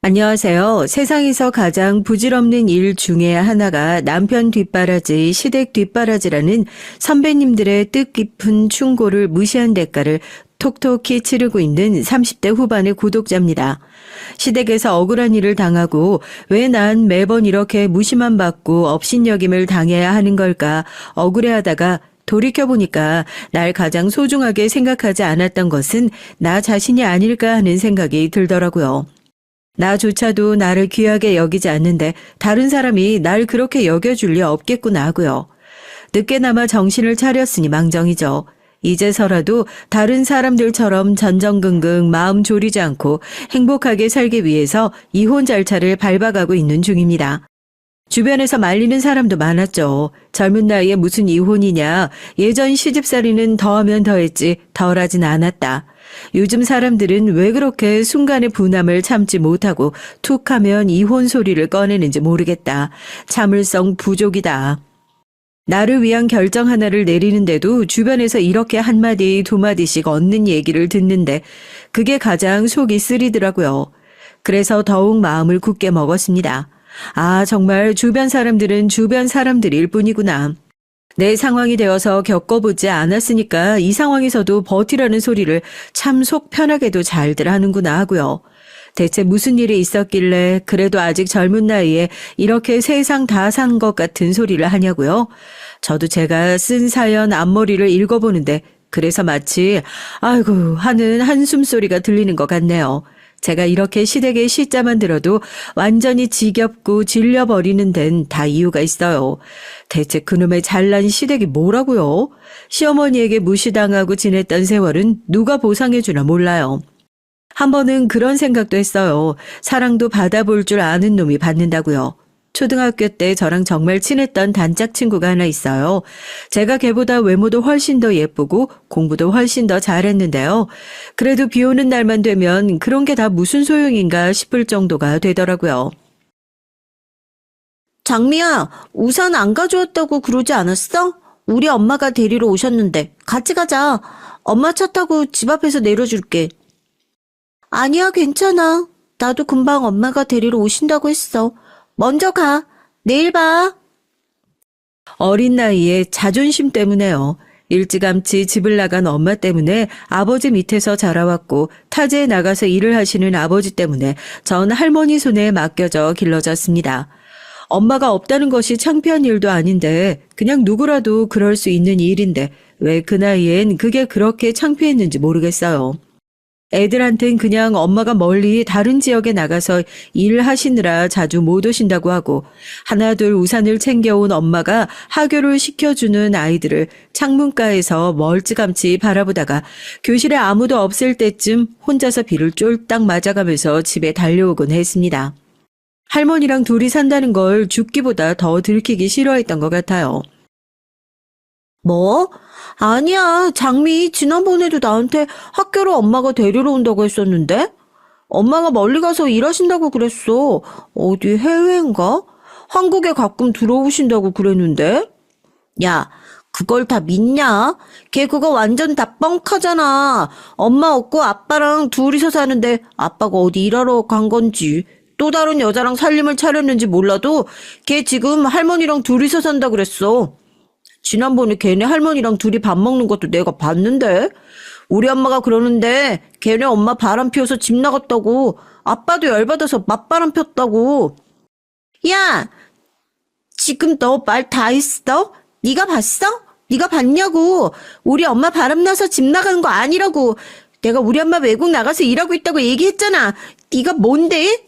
안녕하세요. 세상에서 가장 부질없는 일 중에 하나가 남편 뒷바라지, 시댁 뒷바라지라는 선배님들의 뜻깊은 충고를 무시한 대가를 톡톡히 치르고 있는 30대 후반의 구독자입니다. 시댁에서 억울한 일을 당하고 왜 난 매번 이렇게 무시만 받고 업신여김을 당해야 하는 걸까 억울해하다가 돌이켜보니까 날 가장 소중하게 생각하지 않았던 것은 나 자신이 아닐까 하는 생각이 들더라고요. 나조차도 나를 귀하게 여기지 않는데 다른 사람이 날 그렇게 여겨줄 리 없겠구나 하고요. 늦게나마 정신을 차렸으니 망정이죠. 이제서라도 다른 사람들처럼 전전긍긍 마음 졸이지 않고 행복하게 살기 위해서 이혼 절차를 밟아가고 있는 중입니다. 주변에서 말리는 사람도 많았죠. 젊은 나이에 무슨 이혼이냐. 예전 시집살이는 더하면 더했지 덜하진 않았다. 요즘 사람들은 왜 그렇게 순간의 분함을 참지 못하고 툭 하면 이혼 소리를 꺼내는지 모르겠다. 참을성 부족이다. 나를 위한 결정 하나를 내리는데도 주변에서 이렇게 한마디 두마디씩 얻는 얘기를 듣는데 그게 가장 속이 쓰리더라고요. 그래서 더욱 마음을 굳게 먹었습니다. 아, 정말 주변 사람들은 주변 사람들일 뿐이구나. 내 상황이 되어서 겪어보지 않았으니까 이 상황에서도 버티라는 소리를 참 속 편하게도 잘들 하는구나 하고요. 대체 무슨 일이 있었길래 그래도 아직 젊은 나이에 이렇게 세상 다 산 것 같은 소리를 하냐고요. 저도 제가 쓴 사연 앞머리를 읽어보는데 그래서 마치 아이고 하는 한숨 소리가 들리는 것 같네요. 제가 이렇게 시댁의 시자만 들어도 완전히 지겹고 질려버리는 데는 다 이유가 있어요. 대체 그놈의 잘난 시댁이 뭐라고요? 시어머니에게 무시당하고 지냈던 세월은 누가 보상해주나 몰라요. 한 번은 그런 생각도 했어요. 사랑도 받아볼 줄 아는 놈이 받는다고요. 초등학교 때 저랑 정말 친했던 단짝 친구가 하나 있어요. 제가 걔보다 외모도 훨씬 더 예쁘고 공부도 훨씬 더 잘했는데요. 그래도 비 오는 날만 되면 그런 게 다 무슨 소용인가 싶을 정도가 되더라고요. 장미야, 우산 안 가져왔다고 그러지 않았어? 우리 엄마가 데리러 오셨는데 같이 가자. 엄마 차 타고 집 앞에서 내려줄게. 아니야, 괜찮아. 나도 금방 엄마가 데리러 오신다고 했어. 먼저 가. 내일 봐. 어린 나이에 자존심 때문에요. 일찌감치 집을 나간 엄마 때문에 아버지 밑에서 자라왔고 타지에 나가서 일을 하시는 아버지 때문에 전 할머니 손에 맡겨져 길러졌습니다. 엄마가 없다는 것이 창피한 일도 아닌데 그냥 누구라도 그럴 수 있는 일인데 왜 그 나이엔 그게 그렇게 창피했는지 모르겠어요. 애들한텐 그냥 엄마가 멀리 다른 지역에 나가서 일하시느라 자주 못 오신다고 하고 하나둘 우산을 챙겨온 엄마가 하교를 시켜주는 아이들을 창문가에서 멀찌감치 바라보다가 교실에 아무도 없을 때쯤 혼자서 비를 쫄딱 맞아가면서 집에 달려오곤 했습니다. 할머니랑 둘이 산다는 걸 죽기보다 더 들키기 싫어했던 것 같아요. 뭐? 아니야, 장미 지난번에도 나한테 학교로 엄마가 데리러 온다고 했었는데? 엄마가 멀리 가서 일하신다고 그랬어. 어디 해외인가? 한국에 가끔 들어오신다고 그랬는데? 야, 그걸 다 믿냐? 걔 그거 완전 다 뻥카잖아. 엄마 없고 아빠랑 둘이서 사는데 아빠가 어디 일하러 간 건지 또 다른 여자랑 살림을 차렸는지 몰라도 걔 지금 할머니랑 둘이서 산다 그랬어. 지난번에 걔네 할머니랑 둘이 밥 먹는 것도 내가 봤는데 우리 엄마가 그러는데 걔네 엄마 바람 피워서 집 나갔다고 아빠도 열받아서 맞바람 폈다고. 야, 지금 너 말 다 했어? 네가 봤어? 네가 봤냐고. 우리 엄마 바람 나서 집 나가는 거 아니라고. 내가 우리 엄마 외국 나가서 일하고 있다고 얘기했잖아. 네가 뭔데?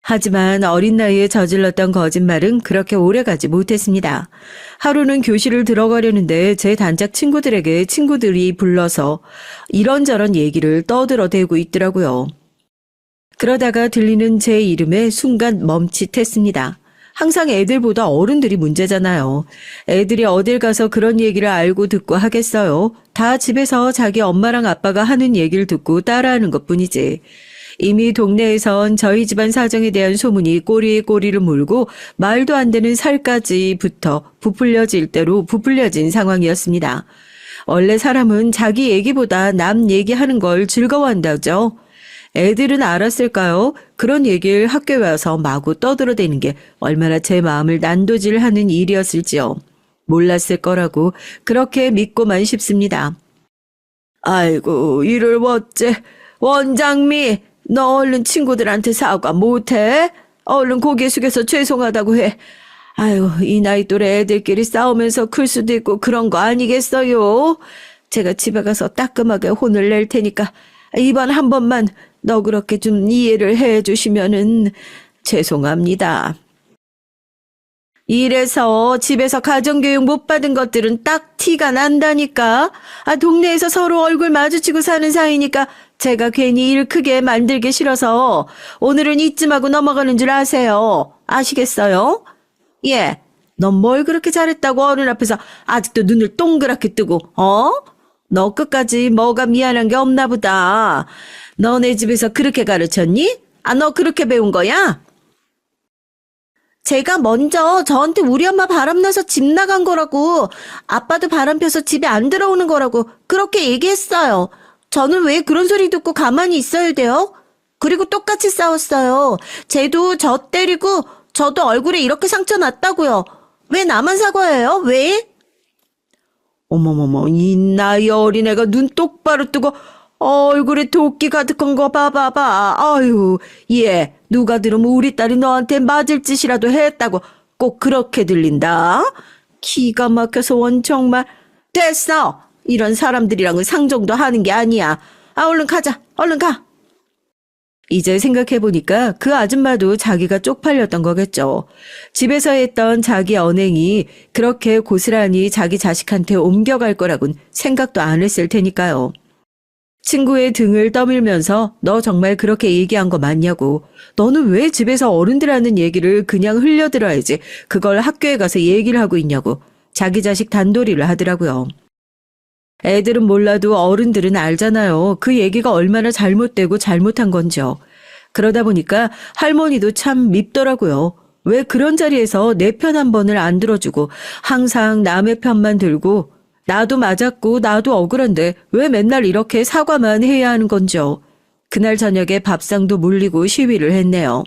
하지만 어린 나이에 저질렀던 거짓말은 그렇게 오래가지 못했습니다. 하루는 교실을 들어가려는데 제 단짝 친구들에게 친구들이 불러서 이런저런 얘기를 떠들어대고 있더라고요. 그러다가 들리는 제 이름에 순간 멈칫했습니다. 항상 애들보다 어른들이 문제잖아요. 애들이 어딜 가서 그런 얘기를 알고 듣고 하겠어요. 다 집에서 자기 엄마랑 아빠가 하는 얘기를 듣고 따라하는 것뿐이지. 이미 동네에선 저희 집안 사정에 대한 소문이 꼬리에 꼬리를 물고 말도 안 되는 살까지 붙어 부풀려질 대로 부풀려진 상황이었습니다. 원래 사람은 자기 얘기보다 남 얘기하는 걸 즐거워한다죠. 애들은 알았을까요? 그런 얘기를 학교에 와서 마구 떠들어대는 게 얼마나 제 마음을 난도질하는 일이었을지요. 몰랐을 거라고 그렇게 믿고만 싶습니다. 아이고, 이를 어째. 원장미, 너 얼른 친구들한테 사과 못해? 얼른 고개 숙여서 죄송하다고 해. 아유, 이 나이 또래 애들끼리 싸우면서 클 수도 있고 그런 거 아니겠어요? 제가 집에 가서 따끔하게 혼을 낼 테니까 이번 한 번만 너그럽게 좀 이해를 해 주시면은 죄송합니다. 이래서 집에서 가정교육 못 받은 것들은 딱 티가 난다니까. 동네에서 서로 얼굴 마주치고 사는 사이니까 제가 괜히 일 크게 만들기 싫어서 오늘은 이쯤하고 넘어가는 줄 아세요. 아시겠어요? 예. 넌 뭘 그렇게 잘했다고 어른 앞에서 아직도 눈을 동그랗게 뜨고, 너 끝까지 뭐가 미안한 게 없나 보다. 너네 집에서 그렇게 가르쳤니? 너 그렇게 배운 거야? 제가 먼저 저한테 우리 엄마 바람나서 집 나간 거라고, 아빠도 바람 펴서 집에 안 들어오는 거라고 그렇게 얘기했어요. 저는 왜 그런 소리 듣고 가만히 있어야 돼요? 그리고 똑같이 싸웠어요. 쟤도 저 때리고 저도 얼굴에 이렇게 상처 났다고요. 왜 나만 사과해요? 왜? 어머머머, 이 나이 어린애가 눈 똑바로 뜨고 얼굴에 도끼 가득한 거 봐봐봐. 아유, 얘 누가 들으면 우리 딸이 너한테 맞을 짓이라도 했다고 꼭 그렇게 들린다. 기가 막혀서 원 정말. 됐어. 이런 사람들이랑은 상종도 하는 게 아니야. 얼른 가자. 얼른 가. 이제 생각해보니까 그 아줌마도 자기가 쪽팔렸던 거겠죠. 집에서 했던 자기 언행이 그렇게 고스란히 자기 자식한테 옮겨갈 거라곤 생각도 안 했을 테니까요. 친구의 등을 떠밀면서 너 정말 그렇게 얘기한 거 맞냐고. 너는 왜 집에서 어른들 하는 얘기를 그냥 흘려들어야지 그걸 학교에 가서 얘기를 하고 있냐고. 자기 자식 단도리를 하더라고요. 애들은 몰라도 어른들은 알잖아요. 그 얘기가 얼마나 잘못되고 잘못한 건지요. 그러다 보니까 할머니도 참 밉더라고요. 왜 그런 자리에서 내 편 한 번을 안 들어주고 항상 남의 편만 들고 나도 맞았고 나도 억울한데 왜 맨날 이렇게 사과만 해야 하는 건지요. 그날 저녁에 밥상도 물리고 시위를 했네요.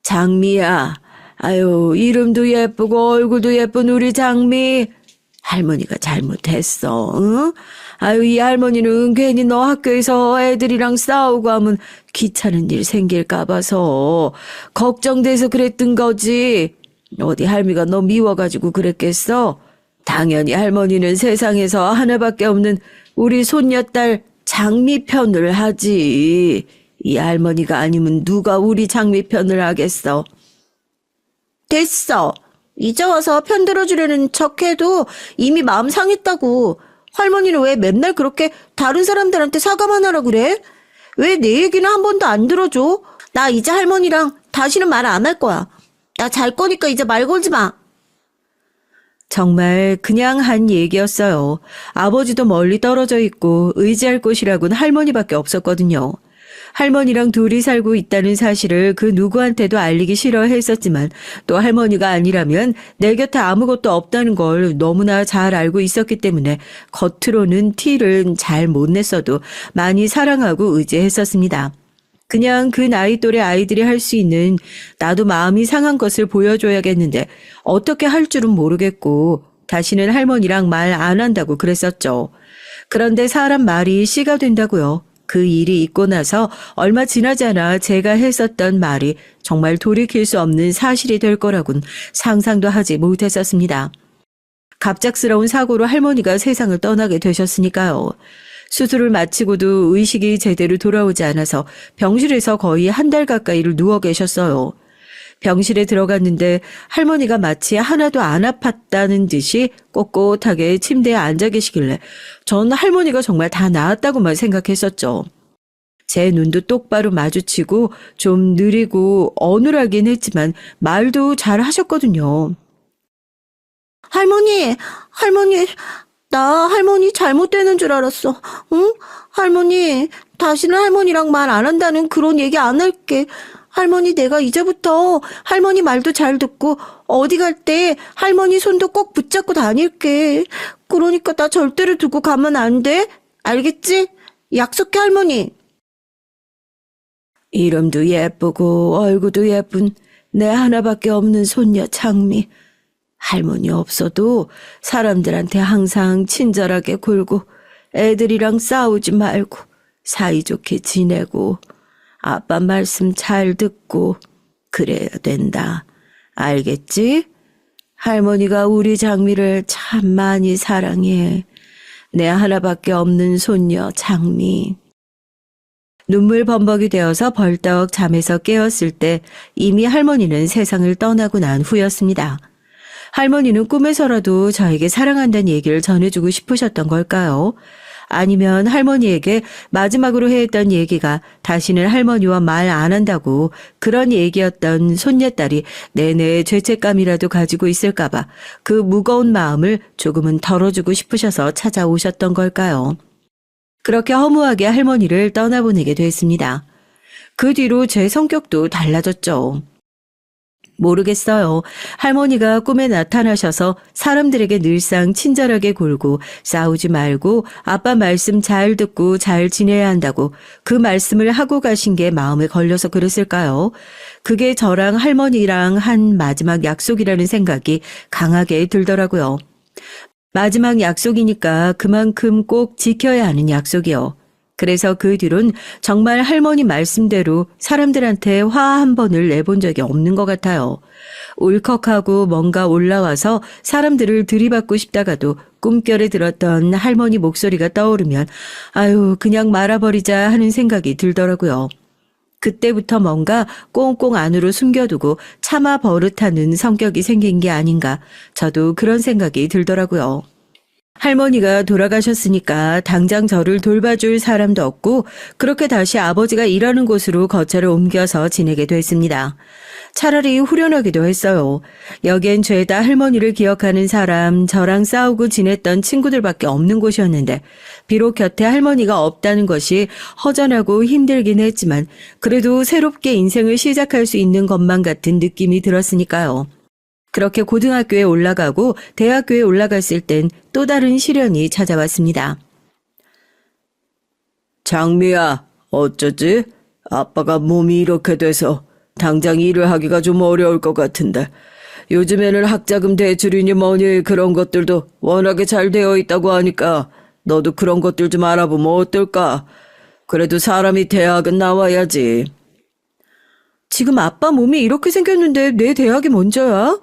장미야, 아유 이름도 예쁘고 얼굴도 예쁜 우리 장미. 할머니가 잘못했어, 응? 아유, 이 할머니는 괜히 너 학교에서 애들이랑 싸우고 하면 귀찮은 일 생길까 봐서 걱정돼서 그랬던 거지. 어디 할미가 너 미워가지고 그랬겠어? 당연히 할머니는 세상에서 하나밖에 없는 우리 손녀딸 장미 편을 하지. 이 할머니가 아니면 누가 우리 장미 편을 하겠어? 됐어. 이제 와서 편 들어주려는 척해도 이미 마음 상했다고. 할머니는 왜 맨날 그렇게 다른 사람들한테 사과만 하라 그래? 왜 내 얘기는 한 번도 안 들어줘? 나 이제 할머니랑 다시는 말 안 할 거야. 나 잘 거니까 이제 말 걸지 마. 정말 그냥 한 얘기였어요. 아버지도 멀리 떨어져 있고 의지할 곳이라고는 할머니밖에 없었거든요. 할머니랑 둘이 살고 있다는 사실을 그 누구한테도 알리기 싫어했었지만 또 할머니가 아니라면 내 곁에 아무것도 없다는 걸 너무나 잘 알고 있었기 때문에 겉으로는 티를 잘 못 냈어도 많이 사랑하고 의지했었습니다. 그냥 그 나이 또래 아이들이 할 수 있는 나도 마음이 상한 것을 보여줘야겠는데 어떻게 할 줄은 모르겠고 다시는 할머니랑 말 안 한다고 그랬었죠. 그런데 사람 말이 씨가 된다고요. 그 일이 있고 나서 얼마 지나지 않아 제가 했었던 말이 정말 돌이킬 수 없는 사실이 될 거라곤 상상도 하지 못했었습니다. 갑작스러운 사고로 할머니가 세상을 떠나게 되셨으니까요. 수술을 마치고도 의식이 제대로 돌아오지 않아서 병실에서 거의 한 달 가까이를 누워 계셨어요. 병실에 들어갔는데 할머니가 마치 하나도 안 아팠다는 듯이 꼿꼿하게 침대에 앉아 계시길래 전 할머니가 정말 다 나았다고만 생각했었죠. 제 눈도 똑바로 마주치고 좀 느리고 어눌하긴 했지만 말도 잘 하셨거든요. 할머니, 나 할머니 잘못되는 줄 알았어. 응? 할머니, 다시는 할머니랑 말 안 한다는 그런 얘기 안 할게. 할머니, 내가 이제부터 할머니 말도 잘 듣고 어디 갈 때 할머니 손도 꼭 붙잡고 다닐게. 그러니까 나 절대로 두고 가면 안 돼. 알겠지? 약속해, 할머니. 이름도 예쁘고 얼굴도 예쁜 내 하나밖에 없는 손녀 장미. 할머니 없어도 사람들한테 항상 친절하게 굴고 애들이랑 싸우지 말고 사이좋게 지내고 아빠 말씀 잘 듣고 그래야 된다. 알겠지? 할머니가 우리 장미를 참 많이 사랑해. 내 하나밖에 없는 손녀 장미. 눈물 범벅이 되어서 벌떡 잠에서 깨었을 때 이미 할머니는 세상을 떠나고 난 후였습니다. 할머니는 꿈에서라도 저에게 사랑한다는 얘기를 전해주고 싶으셨던 걸까요? 아니면 할머니에게 마지막으로 했던 얘기가 다시는 할머니와 말 안 한다고 그런 얘기였던 손녀딸이 내내 죄책감이라도 가지고 있을까봐 그 무거운 마음을 조금은 덜어주고 싶으셔서 찾아오셨던 걸까요? 그렇게 허무하게 할머니를 떠나보내게 됐습니다. 그 뒤로 제 성격도 달라졌죠. 모르겠어요. 할머니가 꿈에 나타나셔서 사람들에게 늘상 친절하게 굴고 싸우지 말고 아빠 말씀 잘 듣고 잘 지내야 한다고 그 말씀을 하고 가신 게 마음에 걸려서 그랬을까요? 그게 저랑 할머니랑 한 마지막 약속이라는 생각이 강하게 들더라고요. 마지막 약속이니까 그만큼 꼭 지켜야 하는 약속이요. 그래서 그 뒤론 정말 할머니 말씀대로 사람들한테 화 한 번을 내본 적이 없는 것 같아요. 울컥하고 뭔가 올라와서 사람들을 들이받고 싶다가도 꿈결에 들었던 할머니 목소리가 떠오르면 아유 그냥 말아버리자 하는 생각이 들더라고요. 그때부터 뭔가 꽁꽁 안으로 숨겨두고 참아 버릇하는 성격이 생긴 게 아닌가 저도 그런 생각이 들더라고요. 할머니가 돌아가셨으니까 당장 저를 돌봐줄 사람도 없고 그렇게 다시 아버지가 일하는 곳으로 거처를 옮겨서 지내게 됐습니다. 차라리 후련하기도 했어요. 여기엔 죄다 할머니를 기억하는 사람, 저랑 싸우고 지냈던 친구들밖에 없는 곳이었는데 비록 곁에 할머니가 없다는 것이 허전하고 힘들긴 했지만 그래도 새롭게 인생을 시작할 수 있는 것만 같은 느낌이 들었으니까요. 그렇게 고등학교에 올라가고 대학교에 올라갔을 땐 또 다른 시련이 찾아왔습니다. 장미야, 어쩌지? 아빠가 몸이 이렇게 돼서 당장 일을 하기가 좀 어려울 것 같은데 요즘에는 학자금 대출이니 뭐니 그런 것들도 워낙에 잘 되어 있다고 하니까 너도 그런 것들 좀 알아보면 어떨까? 그래도 사람이 대학은 나와야지. 지금 아빠 몸이 이렇게 생겼는데 내 대학이 먼저야?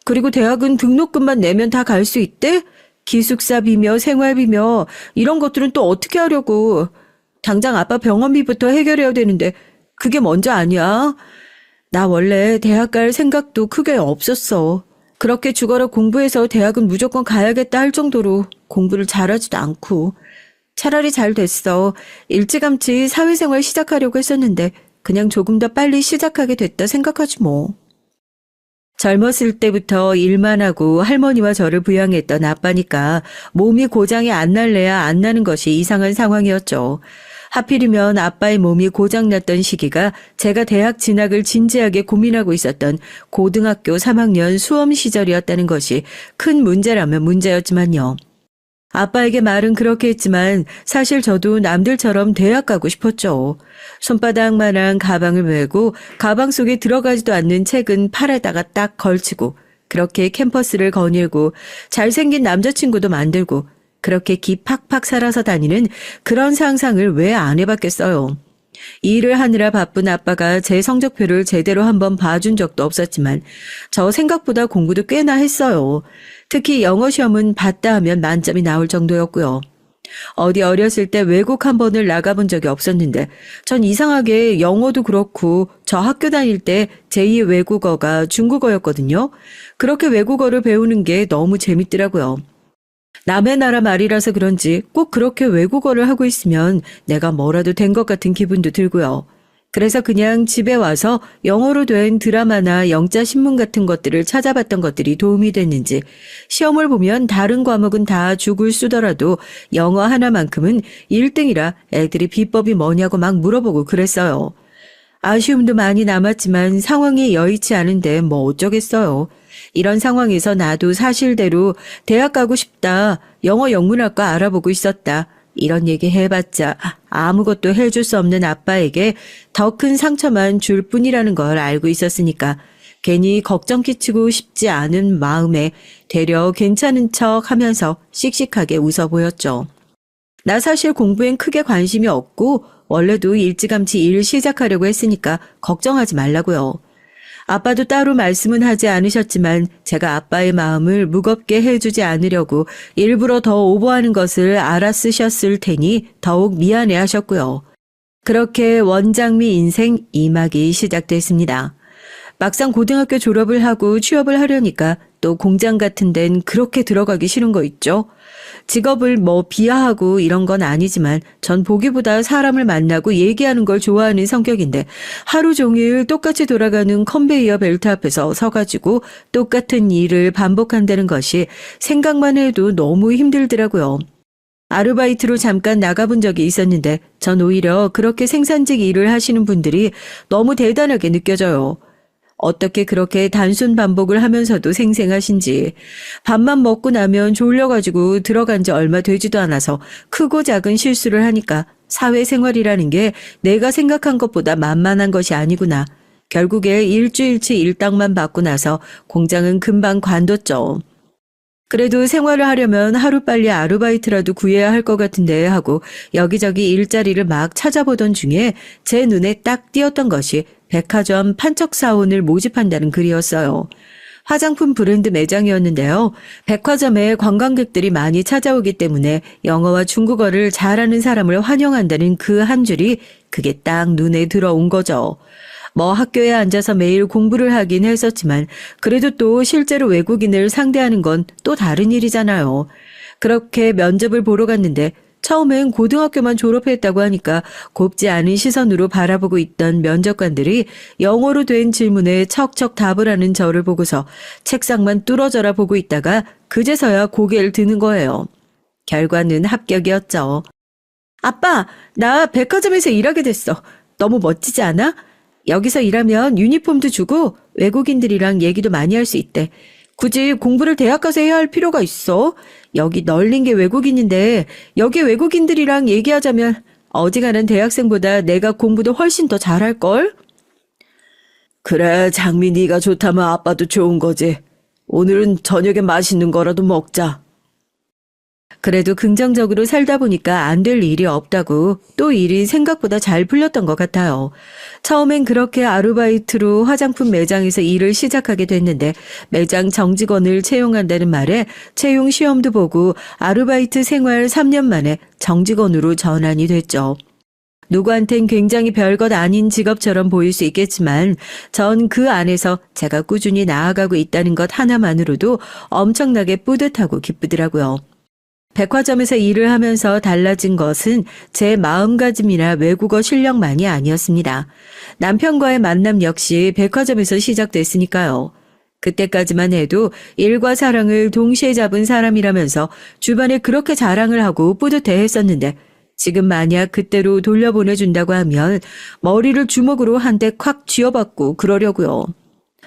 그리고 대학은 등록금만 내면 다 갈 수 있대? 기숙사비며 생활비며 이런 것들은 또 어떻게 하려고. 당장 아빠 병원비부터 해결해야 되는데 그게 먼저 아니야? 나 원래 대학 갈 생각도 크게 없었어. 그렇게 죽어라 공부해서 대학은 무조건 가야겠다 할 정도로 공부를 잘하지도 않고. 차라리 잘 됐어. 일찌감치 사회생활 시작하려고 했었는데 그냥 조금 더 빨리 시작하게 됐다 생각하지 뭐. 젊었을 때부터 일만 하고 할머니와 저를 부양했던 아빠니까 몸이 고장이 안 날래야 안 나는 것이 이상한 상황이었죠. 하필이면 아빠의 몸이 고장났던 시기가 제가 대학 진학을 진지하게 고민하고 있었던 고등학교 3학년 수험 시절이었다는 것이 큰 문제라면 문제였지만요. 아빠에게 말은 그렇게 했지만 사실 저도 남들처럼 대학 가고 싶었죠. 손바닥만한 가방을 메고 가방 속에 들어가지도 않는 책은 팔에다가 딱 걸치고 그렇게 캠퍼스를 거닐고 잘생긴 남자친구도 만들고 그렇게 기 팍팍 살아서 다니는 그런 상상을 왜 안 해봤겠어요. 일을 하느라 바쁜 아빠가 제 성적표를 제대로 한번 봐준 적도 없었지만 저 생각보다 공부도 꽤나 했어요. 특히 영어 시험은 봤다 하면 만점이 나올 정도였고요. 어디 어렸을 때 외국 한 번을 나가본 적이 없었는데 전 이상하게 영어도 그렇고 저 학교 다닐 때 제2 외국어가 중국어였거든요. 그렇게 외국어를 배우는 게 너무 재밌더라고요. 남의 나라 말이라서 그런지 꼭 그렇게 외국어를 하고 있으면 내가 뭐라도 된 것 같은 기분도 들고요. 그래서 그냥 집에 와서 영어로 된 드라마나 영자 신문 같은 것들을 찾아봤던 것들이 도움이 됐는지 시험을 보면 다른 과목은 다 죽을 쓰더라도 영어 하나만큼은 1등이라 애들이 비법이 뭐냐고 막 물어보고 그랬어요. 아쉬움도 많이 남았지만 상황이 여의치 않은데 뭐 어쩌겠어요. 이런 상황에서 나도 사실대로 대학 가고 싶다, 영어 영문학과 알아보고 있었다, 이런 얘기 해봤자 아무것도 해줄 수 없는 아빠에게 더 큰 상처만 줄 뿐이라는 걸 알고 있었으니까 괜히 걱정 끼치고 싶지 않은 마음에 되려 괜찮은 척 하면서 씩씩하게 웃어 보였죠. 나 사실 공부엔 크게 관심이 없고 원래도 일찌감치 일 시작하려고 했으니까 걱정하지 말라고요. 아빠도 따로 말씀은 하지 않으셨지만 제가 아빠의 마음을 무겁게 해주지 않으려고 일부러 더 오버하는 것을 알아쓰셨을 테니 더욱 미안해 하셨고요. 그렇게 원장미 인생 2막이 시작됐습니다. 막상 고등학교 졸업을 하고 취업을 하려니까 또 공장 같은 데는 그렇게 들어가기 싫은 거 있죠. 직업을 비하하고 이런 건 아니지만 전 보기보다 사람을 만나고 얘기하는 걸 좋아하는 성격인데 하루 종일 똑같이 돌아가는 컨베이어 벨트 앞에서 서가지고 똑같은 일을 반복한다는 것이 생각만 해도 너무 힘들더라고요. 아르바이트로 잠깐 나가본 적이 있었는데 전 오히려 그렇게 생산직 일을 하시는 분들이 너무 대단하게 느껴져요. 어떻게 그렇게 단순 반복을 하면서도 생생하신지. 밥만 먹고 나면 졸려가지고 들어간 지 얼마 되지도 않아서 크고 작은 실수를 하니까 사회생활이라는 게 내가 생각한 것보다 만만한 것이 아니구나. 결국에 일주일치 일당만 받고 나서 공장은 금방 관뒀죠. 그래도 생활을 하려면 하루빨리 아르바이트라도 구해야 할 것 같은데 하고 여기저기 일자리를 막 찾아보던 중에 제 눈에 딱 띄었던 것이 백화점 판촉사원을 모집한다는 글이었어요. 화장품 브랜드 매장이었는데요. 백화점에 관광객들이 많이 찾아오기 때문에 영어와 중국어를 잘하는 사람을 환영한다는 그 한 줄이 그게 딱 눈에 들어온 거죠. 학교에 앉아서 매일 공부를 하긴 했었지만 그래도 또 실제로 외국인을 상대하는 건 또 다른 일이잖아요. 그렇게 면접을 보러 갔는데 처음엔 고등학교만 졸업했다고 하니까 곱지 않은 시선으로 바라보고 있던 면접관들이 영어로 된 질문에 척척 답을 하는 저를 보고서 책상만 뚫어져라 보고 있다가 그제서야 고개를 드는 거예요. 결과는 합격이었죠. 아빠, 나 백화점에서 일하게 됐어. 너무 멋지지 않아? 여기서 일하면 유니폼도 주고 외국인들이랑 얘기도 많이 할 수 있대. 굳이 공부를 대학 가서 해야 할 필요가 있어. 여기 널린 게 외국인인데 여기 외국인들이랑 얘기하자면 어지간한 대학생보다 내가 공부도 훨씬 더 잘할걸? 그래, 장미 네가 좋다면 아빠도 좋은 거지. 오늘은 저녁에 맛있는 거라도 먹자. 그래도 긍정적으로 살다 보니까 안 될 일이 없다고 또 일이 생각보다 잘 풀렸던 것 같아요. 처음엔 그렇게 아르바이트로 화장품 매장에서 일을 시작하게 됐는데 매장 정직원을 채용한다는 말에 채용 시험도 보고 아르바이트 생활 3년 만에 정직원으로 전환이 됐죠. 누구한텐 굉장히 별것 아닌 직업처럼 보일 수 있겠지만 전 그 안에서 제가 꾸준히 나아가고 있다는 것 하나만으로도 엄청나게 뿌듯하고 기쁘더라고요. 백화점에서 일을 하면서 달라진 것은 제 마음가짐이나 외국어 실력만이 아니었습니다. 남편과의 만남 역시 백화점에서 시작됐으니까요. 그때까지만 해도 일과 사랑을 동시에 잡은 사람이라면서 주변에 그렇게 자랑을 하고 뿌듯해 했었는데 지금 만약 그때로 돌려보내준다고 하면 머리를 주먹으로 한 대 콱 쥐어받고 그러려고요.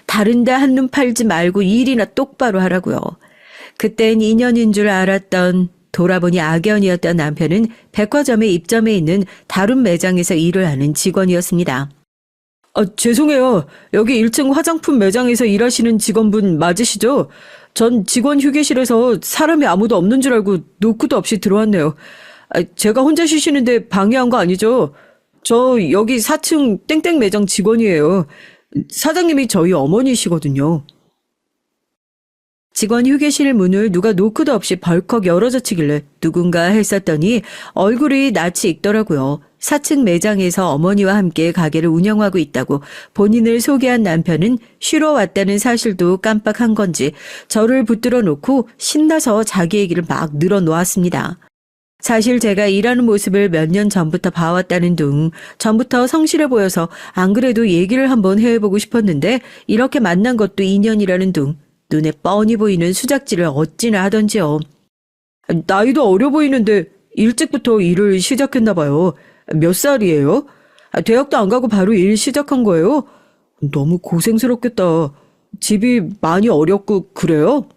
다른 데 한눈 팔지 말고 일이나 똑바로 하라고요. 그땐 인연인 줄 알았던 돌아보니 악연이었던 남편은 백화점에 입점해 있는 다른 매장에서 일을 하는 직원이었습니다. 죄송해요. 여기 1층 화장품 매장에서 일하시는 직원분 맞으시죠? 전 직원 휴게실에서 사람이 아무도 없는 줄 알고 노크도 없이 들어왔네요. 제가 혼자 쉬시는데 방해한 거 아니죠? 저 여기 4층 땡땡 매장 직원이에요. 사장님이 저희 어머니시거든요. 직원 휴게실 문을 누가 노크도 없이 벌컥 열어젖히길래 누군가 했었더니 얼굴이 낯이 익더라고요. 4층 매장에서 어머니와 함께 가게를 운영하고 있다고 본인을 소개한 남편은 쉬러 왔다는 사실도 깜빡한 건지 저를 붙들어 놓고 신나서 자기 얘기를 막 늘어놓았습니다. 사실 제가 일하는 모습을 몇 년 전부터 봐왔다는 둥 전부터 성실해 보여서 안 그래도 얘기를 한번 해보고 싶었는데 이렇게 만난 것도 인연이라는 둥 눈에 뻔히 보이는 수작질을 어찌나 하던지요. 나이도 어려 보이는데 일찍부터 일을 시작했나 봐요. 몇 살이에요? 대학도 안 가고 바로 일 시작한 거예요? 너무 고생스럽겠다. 집이 많이 어렵고 그래요?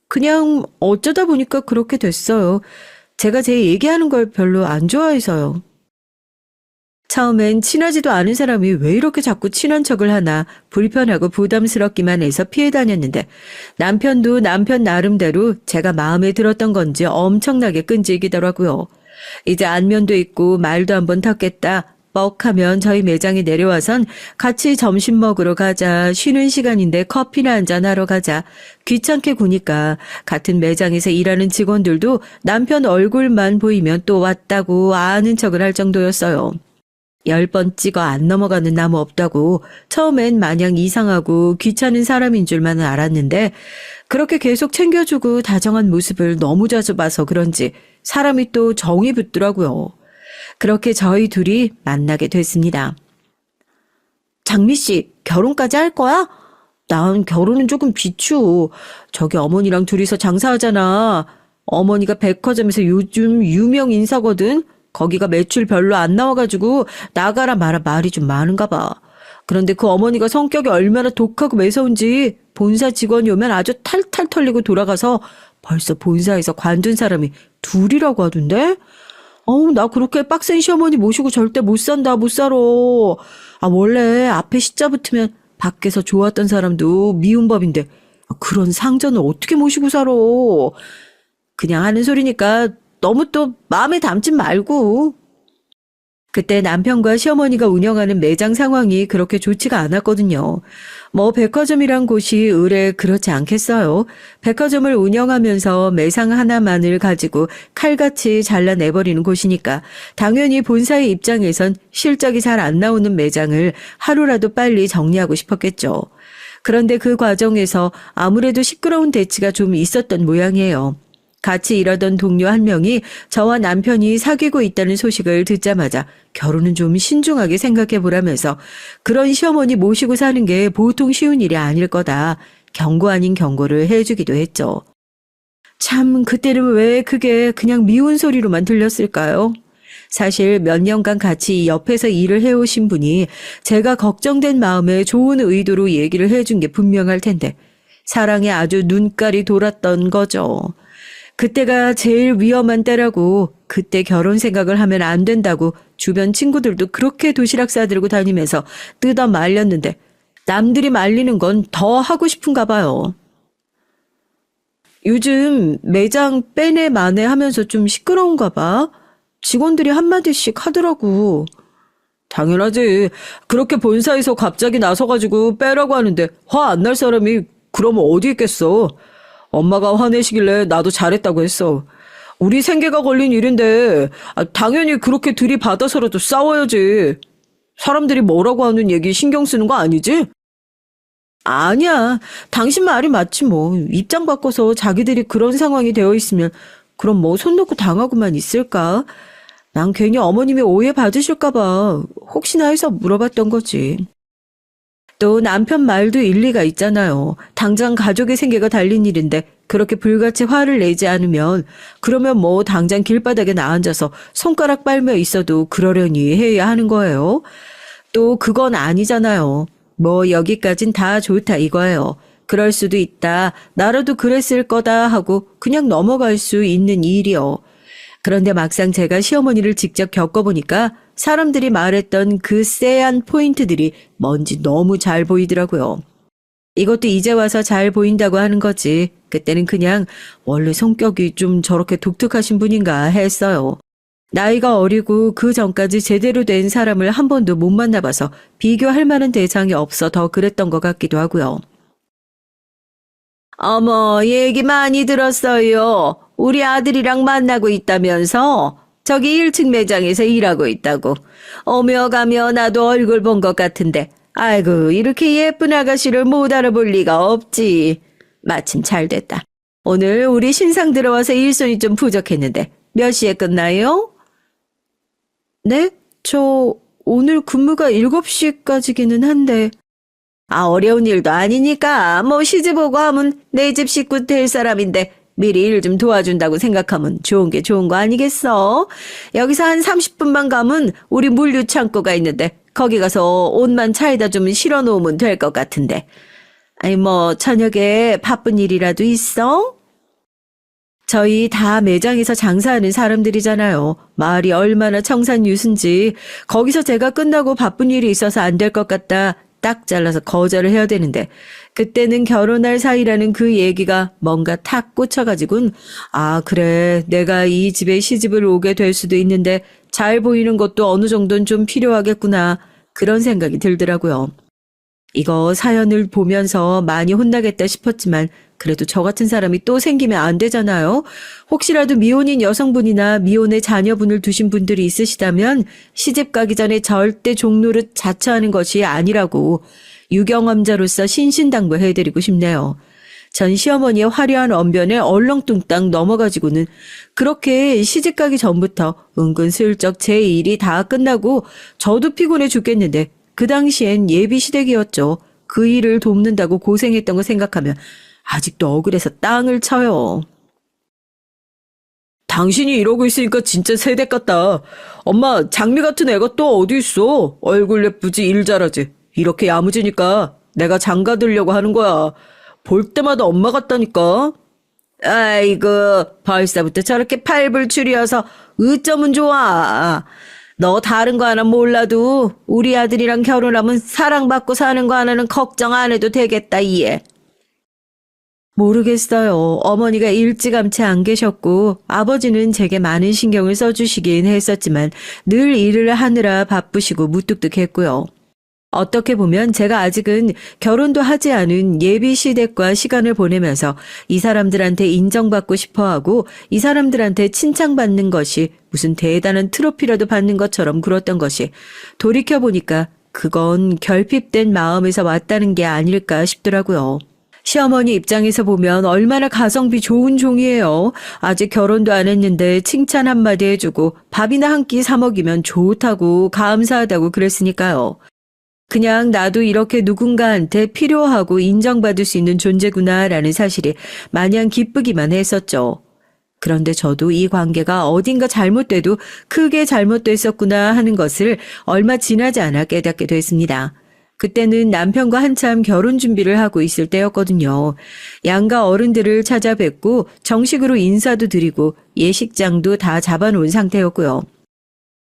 그냥 어쩌다 보니까 그렇게 됐어요. 제가 제 얘기하는 걸 별로 안 좋아해서요. 처음엔 친하지도 않은 사람이 왜 이렇게 자꾸 친한 척을 하나 불편하고 부담스럽기만 해서 피해 다녔는데 남편도 남편 나름대로 제가 마음에 들었던 건지 엄청나게 끈질기더라고요. 이제 안면도 있고 말도 한번 탔겠다. 뻑하면 저희 매장에 내려와선 같이 점심 먹으러 가자. 쉬는 시간인데 커피나 한잔 하러 가자. 귀찮게 구니까 같은 매장에서 일하는 직원들도 남편 얼굴만 보이면 또 왔다고 아는 척을 할 정도였어요. 10번 찍어 안 넘어가는 나무 없다고 처음엔 마냥 이상하고 귀찮은 사람인 줄만 알았는데 그렇게 계속 챙겨주고 다정한 모습을 너무 자주 봐서 그런지 사람이 또 정이 붙더라고요. 그렇게 저희 둘이 만나게 됐습니다. 장미 씨, 결혼까지 할 거야? 난 결혼은 조금 비추. 저기 어머니랑 둘이서 장사하잖아. 어머니가 백화점에서 요즘 유명 인사거든. 거기가 매출 별로 안 나와가지고 나가라 마라 말이 좀 많은가 봐. 그런데 그 어머니가 성격이 얼마나 독하고 매서운지 본사 직원이 오면 아주 탈탈 털리고 돌아가서 벌써 본사에서 관둔 사람이 둘이라고 하던데? 나 그렇게 빡센 시어머니 모시고 절대 못 산다, 못 살아. 원래 앞에 시자 붙으면 밖에서 좋았던 사람도 미운 법인데 그런 상전을 어떻게 모시고 살아. 그냥 하는 소리니까 너무 또 마음에 담지 말고. 그때 남편과 시어머니가 운영하는 매장 상황이 그렇게 좋지가 않았거든요. 백화점이란 곳이 의뢰 그렇지 않겠어요. 백화점을 운영하면서 매상 하나만을 가지고 칼같이 잘라내버리는 곳이니까 당연히 본사의 입장에선 실적이 잘 안 나오는 매장을 하루라도 빨리 정리하고 싶었겠죠. 그런데 그 과정에서 아무래도 시끄러운 대치가 좀 있었던 모양이에요. 같이 일하던 동료 한 명이 저와 남편이 사귀고 있다는 소식을 듣자마자 결혼은 좀 신중하게 생각해보라면서 그런 시어머니 모시고 사는 게 보통 쉬운 일이 아닐 거다. 경고 아닌 경고를 해주기도 했죠. 참 그때는 왜 그게 그냥 미운 소리로만 들렸을까요? 사실 몇 년간 같이 옆에서 일을 해오신 분이 제가 걱정된 마음에 좋은 의도로 얘기를 해준 게 분명할 텐데 사랑에 아주 눈깔이 돌았던 거죠. 그때가 제일 위험한 때라고 그때 결혼 생각을 하면 안 된다고 주변 친구들도 그렇게 도시락 싸들고 다니면서 뜯어 말렸는데 남들이 말리는 건 더 하고 싶은가 봐요. 요즘 매장 빼내 마내 하면서 좀 시끄러운가 봐. 직원들이 한마디씩 하더라고. 당연하지. 그렇게 본사에서 갑자기 나서가지고 빼라고 하는데 화 안 날 사람이 그러면 어디 있겠어. 엄마가 화내시길래 나도 잘했다고 했어. 우리 생계가 걸린 일인데 당연히 그렇게 들이받아서라도 싸워야지. 사람들이 뭐라고 하는 얘기 신경 쓰는 거 아니지? 아니야. 당신 말이 맞지 뭐. 입장 바꿔서 자기들이 그런 상황이 되어 있으면 그럼 손 놓고 당하고만 있을까? 난 괜히 어머님이 오해 받으실까 봐 혹시나 해서 물어봤던 거지. 또 남편 말도 일리가 있잖아요. 당장 가족의 생계가 달린 일인데 그렇게 불같이 화를 내지 않으면 그러면 당장 길바닥에 나앉아서 손가락 빨며 있어도 그러려니 해야 하는 거예요. 또 그건 아니잖아요. 여기까진 다 좋다 이거예요. 그럴 수도 있다. 나라도 그랬을 거다 하고 그냥 넘어갈 수 있는 일이요. 그런데 막상 제가 시어머니를 직접 겪어보니까 사람들이 말했던 그 쎄한 포인트들이 뭔지 너무 잘 보이더라고요. 이것도 이제 와서 잘 보인다고 하는 거지. 그때는 그냥 원래 성격이 좀 저렇게 독특하신 분인가 했어요. 나이가 어리고 그 전까지 제대로 된 사람을 한 번도 못 만나봐서 비교할 만한 대상이 없어 더 그랬던 것 같기도 하고요. 어머, 얘기 많이 들었어요. 우리 아들이랑 만나고 있다면서? 저기 1층 매장에서 일하고 있다고. 오며 가며 나도 얼굴 본 것 같은데 아이고 이렇게 예쁜 아가씨를 못 알아볼 리가 없지. 마침 잘 됐다. 오늘 우리 신상 들어와서 일손이 좀 부족했는데 몇 시에 끝나요? 네? 저 오늘 근무가 7시까지기는 한데. 어려운 일도 아니니까 시집오고 하면 내 집 식구 될 사람인데 미리 일 좀 도와준다고 생각하면 좋은 게 좋은 거 아니겠어? 여기서 한 30분만 가면 우리 물류 창고가 있는데 거기 가서 옷만 차에다 좀 실어 놓으면 될 것 같은데. 아니 저녁에 바쁜 일이라도 있어? 저희 다 매장에서 장사하는 사람들이잖아요. 말이 얼마나 청산유순지. 거기서 제가 끝나고 바쁜 일이 있어서 안 될 것 같다. 딱 잘라서 거절을 해야 되는데 그때는 결혼할 사이라는 그 얘기가 뭔가 탁 꽂혀가지고는 아 그래 내가 이 집에 시집을 오게 될 수도 있는데 잘 보이는 것도 어느 정도는 좀 필요하겠구나 그런 생각이 들더라고요. 이거 사연을 보면서 많이 혼나겠다 싶었지만 그래도 저 같은 사람이 또 생기면 안 되잖아요. 혹시라도 미혼인 여성분이나 미혼의 자녀분을 두신 분들이 있으시다면 시집 가기 전에 절대 종노릇 자처하는 것이 아니라고 유경험자로서 신신당부해드리고 싶네요. 전 시어머니의 화려한 언변에 얼렁뚱땅 넘어가지고는 그렇게 시집 가기 전부터 은근슬쩍 제 일이 다 끝나고 저도 피곤해 죽겠는데 그 당시엔 예비 시댁이었죠. 그 일을 돕는다고 고생했던 거 생각하면 아직도 억울해서 땅을 쳐요. 당신이 이러고 있으니까 진짜 세대 같다. 엄마 장미 같은 애가 또 어디 있어? 얼굴 예쁘지 일 잘하지. 이렇게 야무지니까 내가 장가 들려고 하는 거야. 볼 때마다 엄마 같다니까. 아이고 벌써부터 저렇게 팔불출이어서 어쩌면 좋아. 너 다른 거 하나 몰라도 우리 아들이랑 결혼하면 사랑받고 사는 거 하나는 걱정 안 해도 되겠다 이해. 모르겠어요. 어머니가 일찌감치 안 계셨고 아버지는 제게 많은 신경을 써주시긴 했었지만 늘 일을 하느라 바쁘시고 무뚝뚝했고요. 어떻게 보면 제가 아직은 결혼도 하지 않은 예비 시댁과 시간을 보내면서 이 사람들한테 인정받고 싶어하고 이 사람들한테 칭찬받는 것이 무슨 대단한 트로피라도 받는 것처럼 굴었던 것이 돌이켜보니까 그건 결핍된 마음에서 왔다는 게 아닐까 싶더라고요. 시어머니 입장에서 보면 얼마나 가성비 좋은 종이에요. 아직 결혼도 안 했는데 칭찬 한마디 해주고 밥이나 한 끼 사 먹이면 좋다고 감사하다고 그랬으니까요. 그냥 나도 이렇게 누군가한테 필요하고 인정받을 수 있는 존재구나라는 사실이 마냥 기쁘기만 했었죠. 그런데 저도 이 관계가 어딘가 잘못돼도 크게 잘못됐었구나 하는 것을 얼마 지나지 않아 깨닫게 됐습니다. 그때는 남편과 한참 결혼 준비를 하고 있을 때였거든요. 양가 어른들을 찾아뵙고 정식으로 인사도 드리고 예식장도 다 잡아놓은 상태였고요.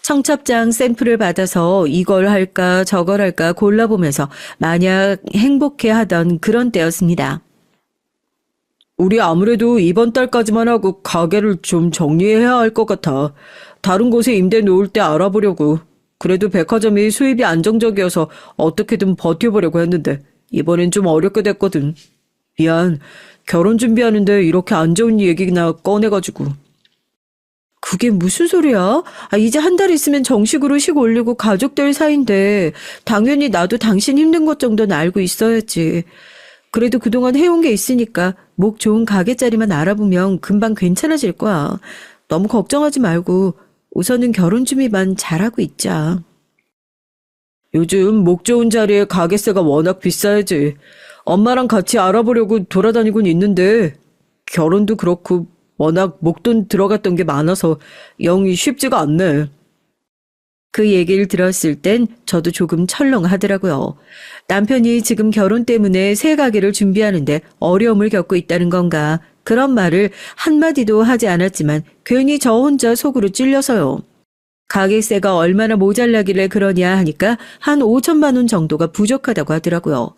청첩장 샘플을 받아서 이걸 할까 저걸 할까 골라보면서 마냥 행복해하던 그런 때였습니다. 우리 아무래도 이번 달까지만 하고 가게를 좀 정리해야 할 것 같아. 다른 곳에 임대 놓을 때 알아보려고. 그래도 백화점이 수입이 안정적이어서 어떻게든 버텨보려고 했는데 이번엔 좀 어렵게 됐거든. 미안. 결혼 준비하는데 이렇게 안 좋은 얘기나 꺼내가지고. 그게 무슨 소리야? 이제 한 달 있으면 정식으로 식 올리고 가족 될 사이인데 당연히 나도 당신 힘든 것 정도는 알고 있어야지. 그래도 그동안 해온 게 있으니까 목 좋은 가게 자리만 알아보면 금방 괜찮아질 거야. 너무 걱정하지 말고 우선은 결혼 준비만 잘하고 있자. 요즘 목 좋은 자리에 가게세가 워낙 비싸야지. 엄마랑 같이 알아보려고 돌아다니곤 있는데 결혼도 그렇고 워낙 목돈 들어갔던 게 많아서 영이 쉽지가 않네. 그 얘기를 들었을 땐 저도 조금 철렁하더라고요. 남편이 지금 결혼 때문에 새 가게를 준비하는데 어려움을 겪고 있다는 건가. 그런 말을 한마디도 하지 않았지만 괜히 저 혼자 속으로 찔려서요. 가게세가 얼마나 모자라길래 그러냐 하니까 한 5천만 원 정도가 부족하다고 하더라고요.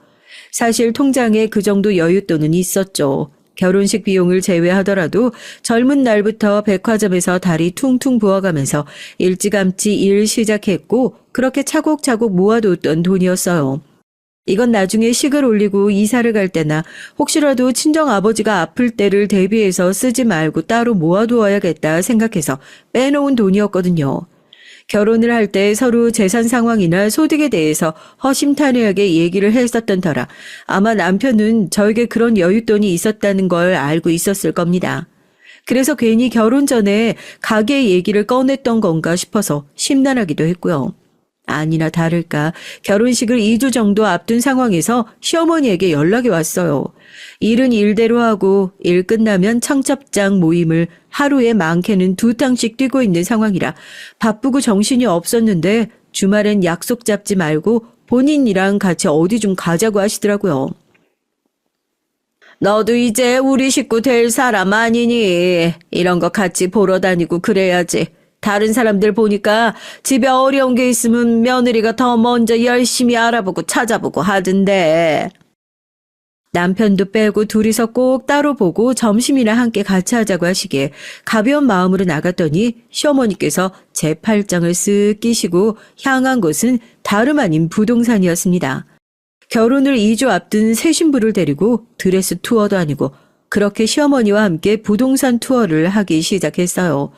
사실 통장에 그 정도 여윳돈은 있었죠. 결혼식 비용을 제외하더라도 젊은 날부터 백화점에서 다리 퉁퉁 부어가면서 일찌감치 일 시작했고 그렇게 차곡차곡 모아뒀던 돈이었어요. 이건 나중에 식을 올리고 이사를 갈 때나 혹시라도 친정아버지가 아플 때를 대비해서 쓰지 말고 따로 모아두어야겠다 생각해서 빼놓은 돈이었거든요. 결혼을 할 때 서로 재산 상황이나 소득에 대해서 허심탄회하게 얘기를 했었던 터라 아마 남편은 저에게 그런 여윳돈이 있었다는 걸 알고 있었을 겁니다. 그래서 괜히 결혼 전에 가게 얘기를 꺼냈던 건가 싶어서 심란하기도 했고요. 아니나 다를까 결혼식을 2주 정도 앞둔 상황에서 시어머니에게 연락이 왔어요. 일은 일대로 하고 일 끝나면 청첩장 모임을 하루에 많게는 2탕씩 뛰고 있는 상황이라 바쁘고 정신이 없었는데 주말엔 약속 잡지 말고 본인이랑 같이 어디 좀 가자고 하시더라고요. 너도 이제 우리 식구 될 사람 아니니? 이런 거 같이 보러 다니고 그래야지. 다른 사람들 보니까 집에 어려운 게 있으면 며느리가 더 먼저 열심히 알아보고 찾아보고 하던데. 남편도 빼고 둘이서 꼭 따로 보고 점심이나 함께 같이 하자고 하시기에 가벼운 마음으로 나갔더니 시어머니께서 제 팔짱을 쓱 끼시고 향한 곳은 다름 아닌 부동산이었습니다. 결혼을 2주 앞둔 새 신부를 데리고 드레스 투어도 아니고 그렇게 시어머니와 함께 부동산 투어를 하기 시작했어요.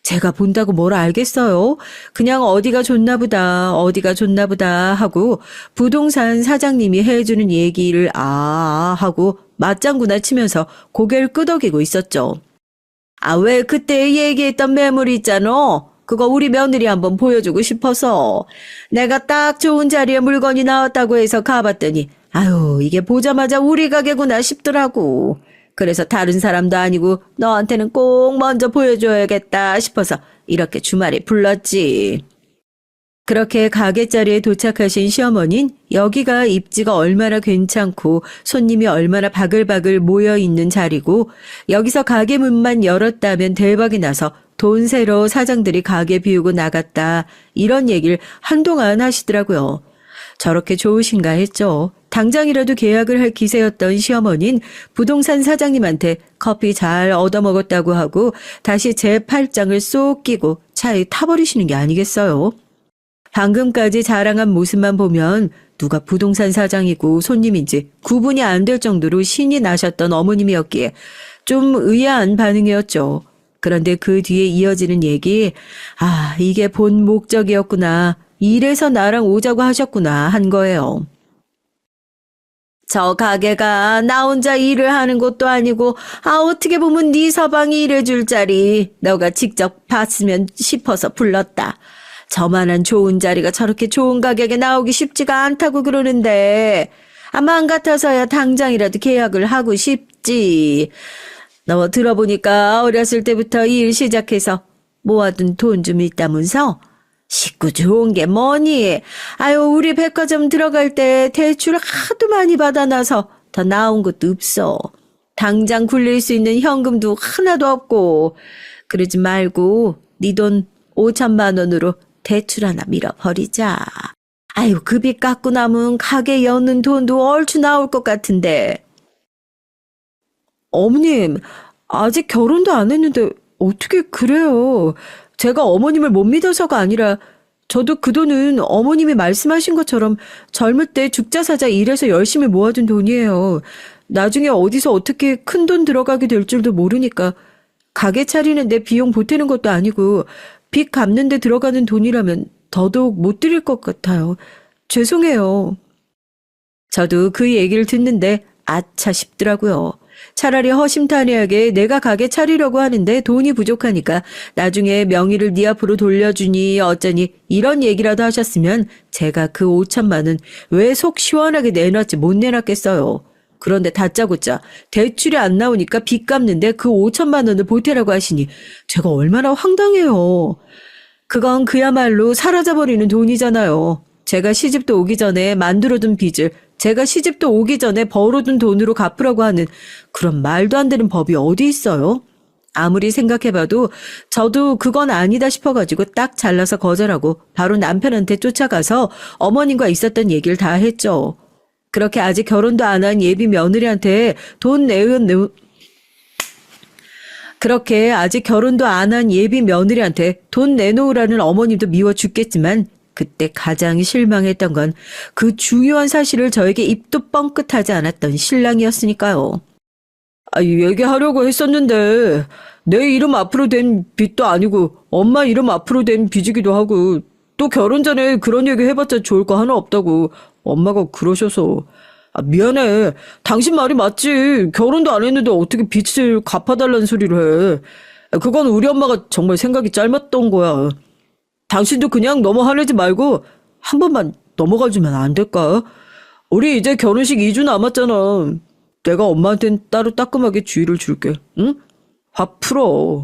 제가 본다고 뭘 알겠어요? 그냥 어디가 좋나 보다, 어디가 좋나 보다 하고 부동산 사장님이 해주는 얘기를 하고 맞장구나 치면서 고개를 끄덕이고 있었죠. 아, 왜 그때 얘기했던 매물 있잖아. 그거 우리 며느리 한번 보여주고 싶어서. 내가 딱 좋은 자리에 물건이 나왔다고 해서 가봤더니 아유, 이게 보자마자 우리 가게구나 싶더라고. 그래서 다른 사람도 아니고 너한테는 꼭 먼저 보여줘야겠다 싶어서 이렇게 주말에 불렀지. 그렇게 가게 자리에 도착하신 시어머니는 여기가 입지가 얼마나 괜찮고 손님이 얼마나 바글바글 모여있는 자리고 여기서 가게 문만 열었다면 대박이 나서 돈 세러 사장들이 가게 비우고 나갔다 이런 얘기를 한동안 하시더라고요. 저렇게 좋으신가 했죠. 당장이라도 계약을 할 기세였던 시어머니는 부동산 사장님한테 커피 잘 얻어먹었다고 하고 다시 제 팔짱을 쏙 끼고 차에 타버리시는 게 아니겠어요. 방금까지 자랑한 모습만 보면 누가 부동산 사장이고 손님인지 구분이 안 될 정도로 신이 나셨던 어머님이었기에 좀 의아한 반응이었죠. 그런데 그 뒤에 이어지는 얘기, 이게 본 목적이었구나. 이래서 나랑 오자고 하셨구나 한 거예요. 저 가게가 나 혼자 일을 하는 것도 아니고 어떻게 보면 네 서방이 일해줄 자리 너가 직접 봤으면 싶어서 불렀다. 저만한 좋은 자리가 저렇게 좋은 가격에 나오기 쉽지가 않다고 그러는데 마음 같아서야 당장이라도 계약을 하고 싶지. 너 들어보니까 어렸을 때부터 일 시작해서 모아둔 돈 좀 있다면서? 식구 좋은 게 뭐니? 아유, 우리 백화점 들어갈 때 대출 하도 많이 받아놔서 더 나온 것도 없어. 당장 굴릴 수 있는 현금도 하나도 없고. 그러지 말고 네 돈 5천만 원으로 대출 하나 밀어버리자. 아유, 그 빚 갚고 남은 가게 여는 돈도 얼추 나올 것 같은데. 어머님, 아직 결혼도 안 했는데 어떻게 그래요? 제가 어머님을 못 믿어서가 아니라 저도 그 돈은 어머님이 말씀하신 것처럼 젊을 때 죽자사자 일해서 열심히 모아둔 돈이에요. 나중에 어디서 어떻게 큰 돈 들어가게 될 줄도 모르니까 가게 차리는데 비용 보태는 것도 아니고 빚 갚는 데 들어가는 돈이라면 더더욱 못 드릴 것 같아요. 죄송해요. 저도 그 얘기를 듣는데 아차 싶더라고요. 차라리 허심탄회하게 내가 가게 차리려고 하는데 돈이 부족하니까 나중에 명의를 네 앞으로 돌려주니 어쩌니 이런 얘기라도 하셨으면 제가 그 5천만 원 왜 속 시원하게 내놨지 못 내놨겠어요. 그런데 다짜고짜 대출이 안 나오니까 빚 갚는데 그 5천만 원을 보태라고 하시니 제가 얼마나 황당해요. 그건 그야말로 사라져버리는 돈이잖아요. 제가 시집도 오기 전에 만들어둔 빚을 제가 시집도 오기 전에 벌어둔 돈으로 갚으라고 하는 그런 말도 안 되는 법이 어디 있어요? 아무리 생각해봐도 저도 그건 아니다 싶어가지고 딱 잘라서 거절하고 바로 남편한테 쫓아가서 어머님과 있었던 얘기를 다 했죠. 그렇게 아직 결혼도 안 한 예비 며느리한테 그렇게 아직 결혼도 안 한 예비 며느리한테 돈 내놓으라는 어머님도 미워 죽겠지만 그때 가장 실망했던 건 그 중요한 사실을 저에게 입도 뻥끗하지 않았던 신랑이었으니까요. 얘기하려고 했었는데 내 이름 앞으로 된 빚도 아니고 엄마 이름 앞으로 된 빚이기도 하고 또 결혼 전에 그런 얘기 해봤자 좋을 거 하나 없다고 엄마가 그러셔서 미안해. 당신 말이 맞지. 결혼도 안 했는데 어떻게 빚을 갚아달라는 소리를 해. 그건 우리 엄마가 정말 생각이 짧았던 거야. 당신도 그냥 너무 화내지 말고 한 번만 넘어가주면 안 될까? 우리 이제 결혼식 2주 남았잖아. 내가 엄마한텐 따로 따끔하게 주의를 줄게. 응? 화 풀어.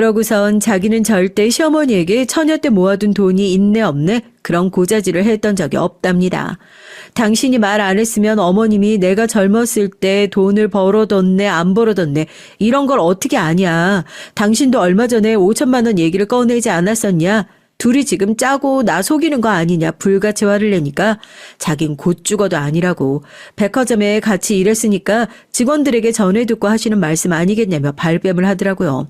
그러고선 자기는 절대 시어머니에게 처녀 때 모아둔 돈이 있네 없네 그런 고자질을 했던 적이 없답니다. 당신이 말 안 했으면 어머님이 내가 젊었을 때 돈을 벌어뒀네 안 벌어뒀네 이런 걸 어떻게 아냐. 당신도 얼마 전에 5천만 원 얘기를 꺼내지 않았었냐. 둘이 지금 짜고 나 속이는 거 아니냐 불같이 화를 내니까 자긴 곧 죽어도 아니라고 백화점에 같이 일했으니까 직원들에게 전해 듣고 하시는 말씀 아니겠냐며 발뺌을 하더라고요.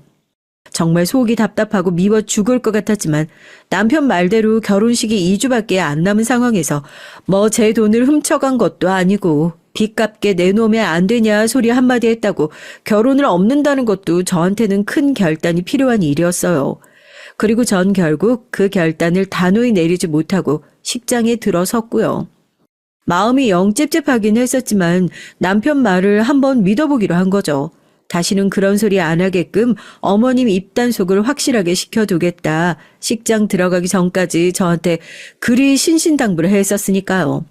정말 속이 답답하고 미워 죽을 것 같았지만 남편 말대로 결혼식이 2주밖에 안 남은 상황에서 뭐 제 돈을 훔쳐간 것도 아니고 빚 갚게 내놓으면 안 되냐 소리 한마디 했다고 결혼을 없는다는 것도 저한테는 큰 결단이 필요한 일이었어요. 그리고 전 결국 그 결단을 단호히 내리지 못하고 식장에 들어섰고요. 마음이 영 찝찝하긴 했었지만 남편 말을 한번 믿어보기로 한 거죠. 다시는 그런 소리 안 하게끔 어머님 입단속을 확실하게 시켜두겠다. 식장 들어가기 전까지 저한테 그리 신신당부를 했었으니까요.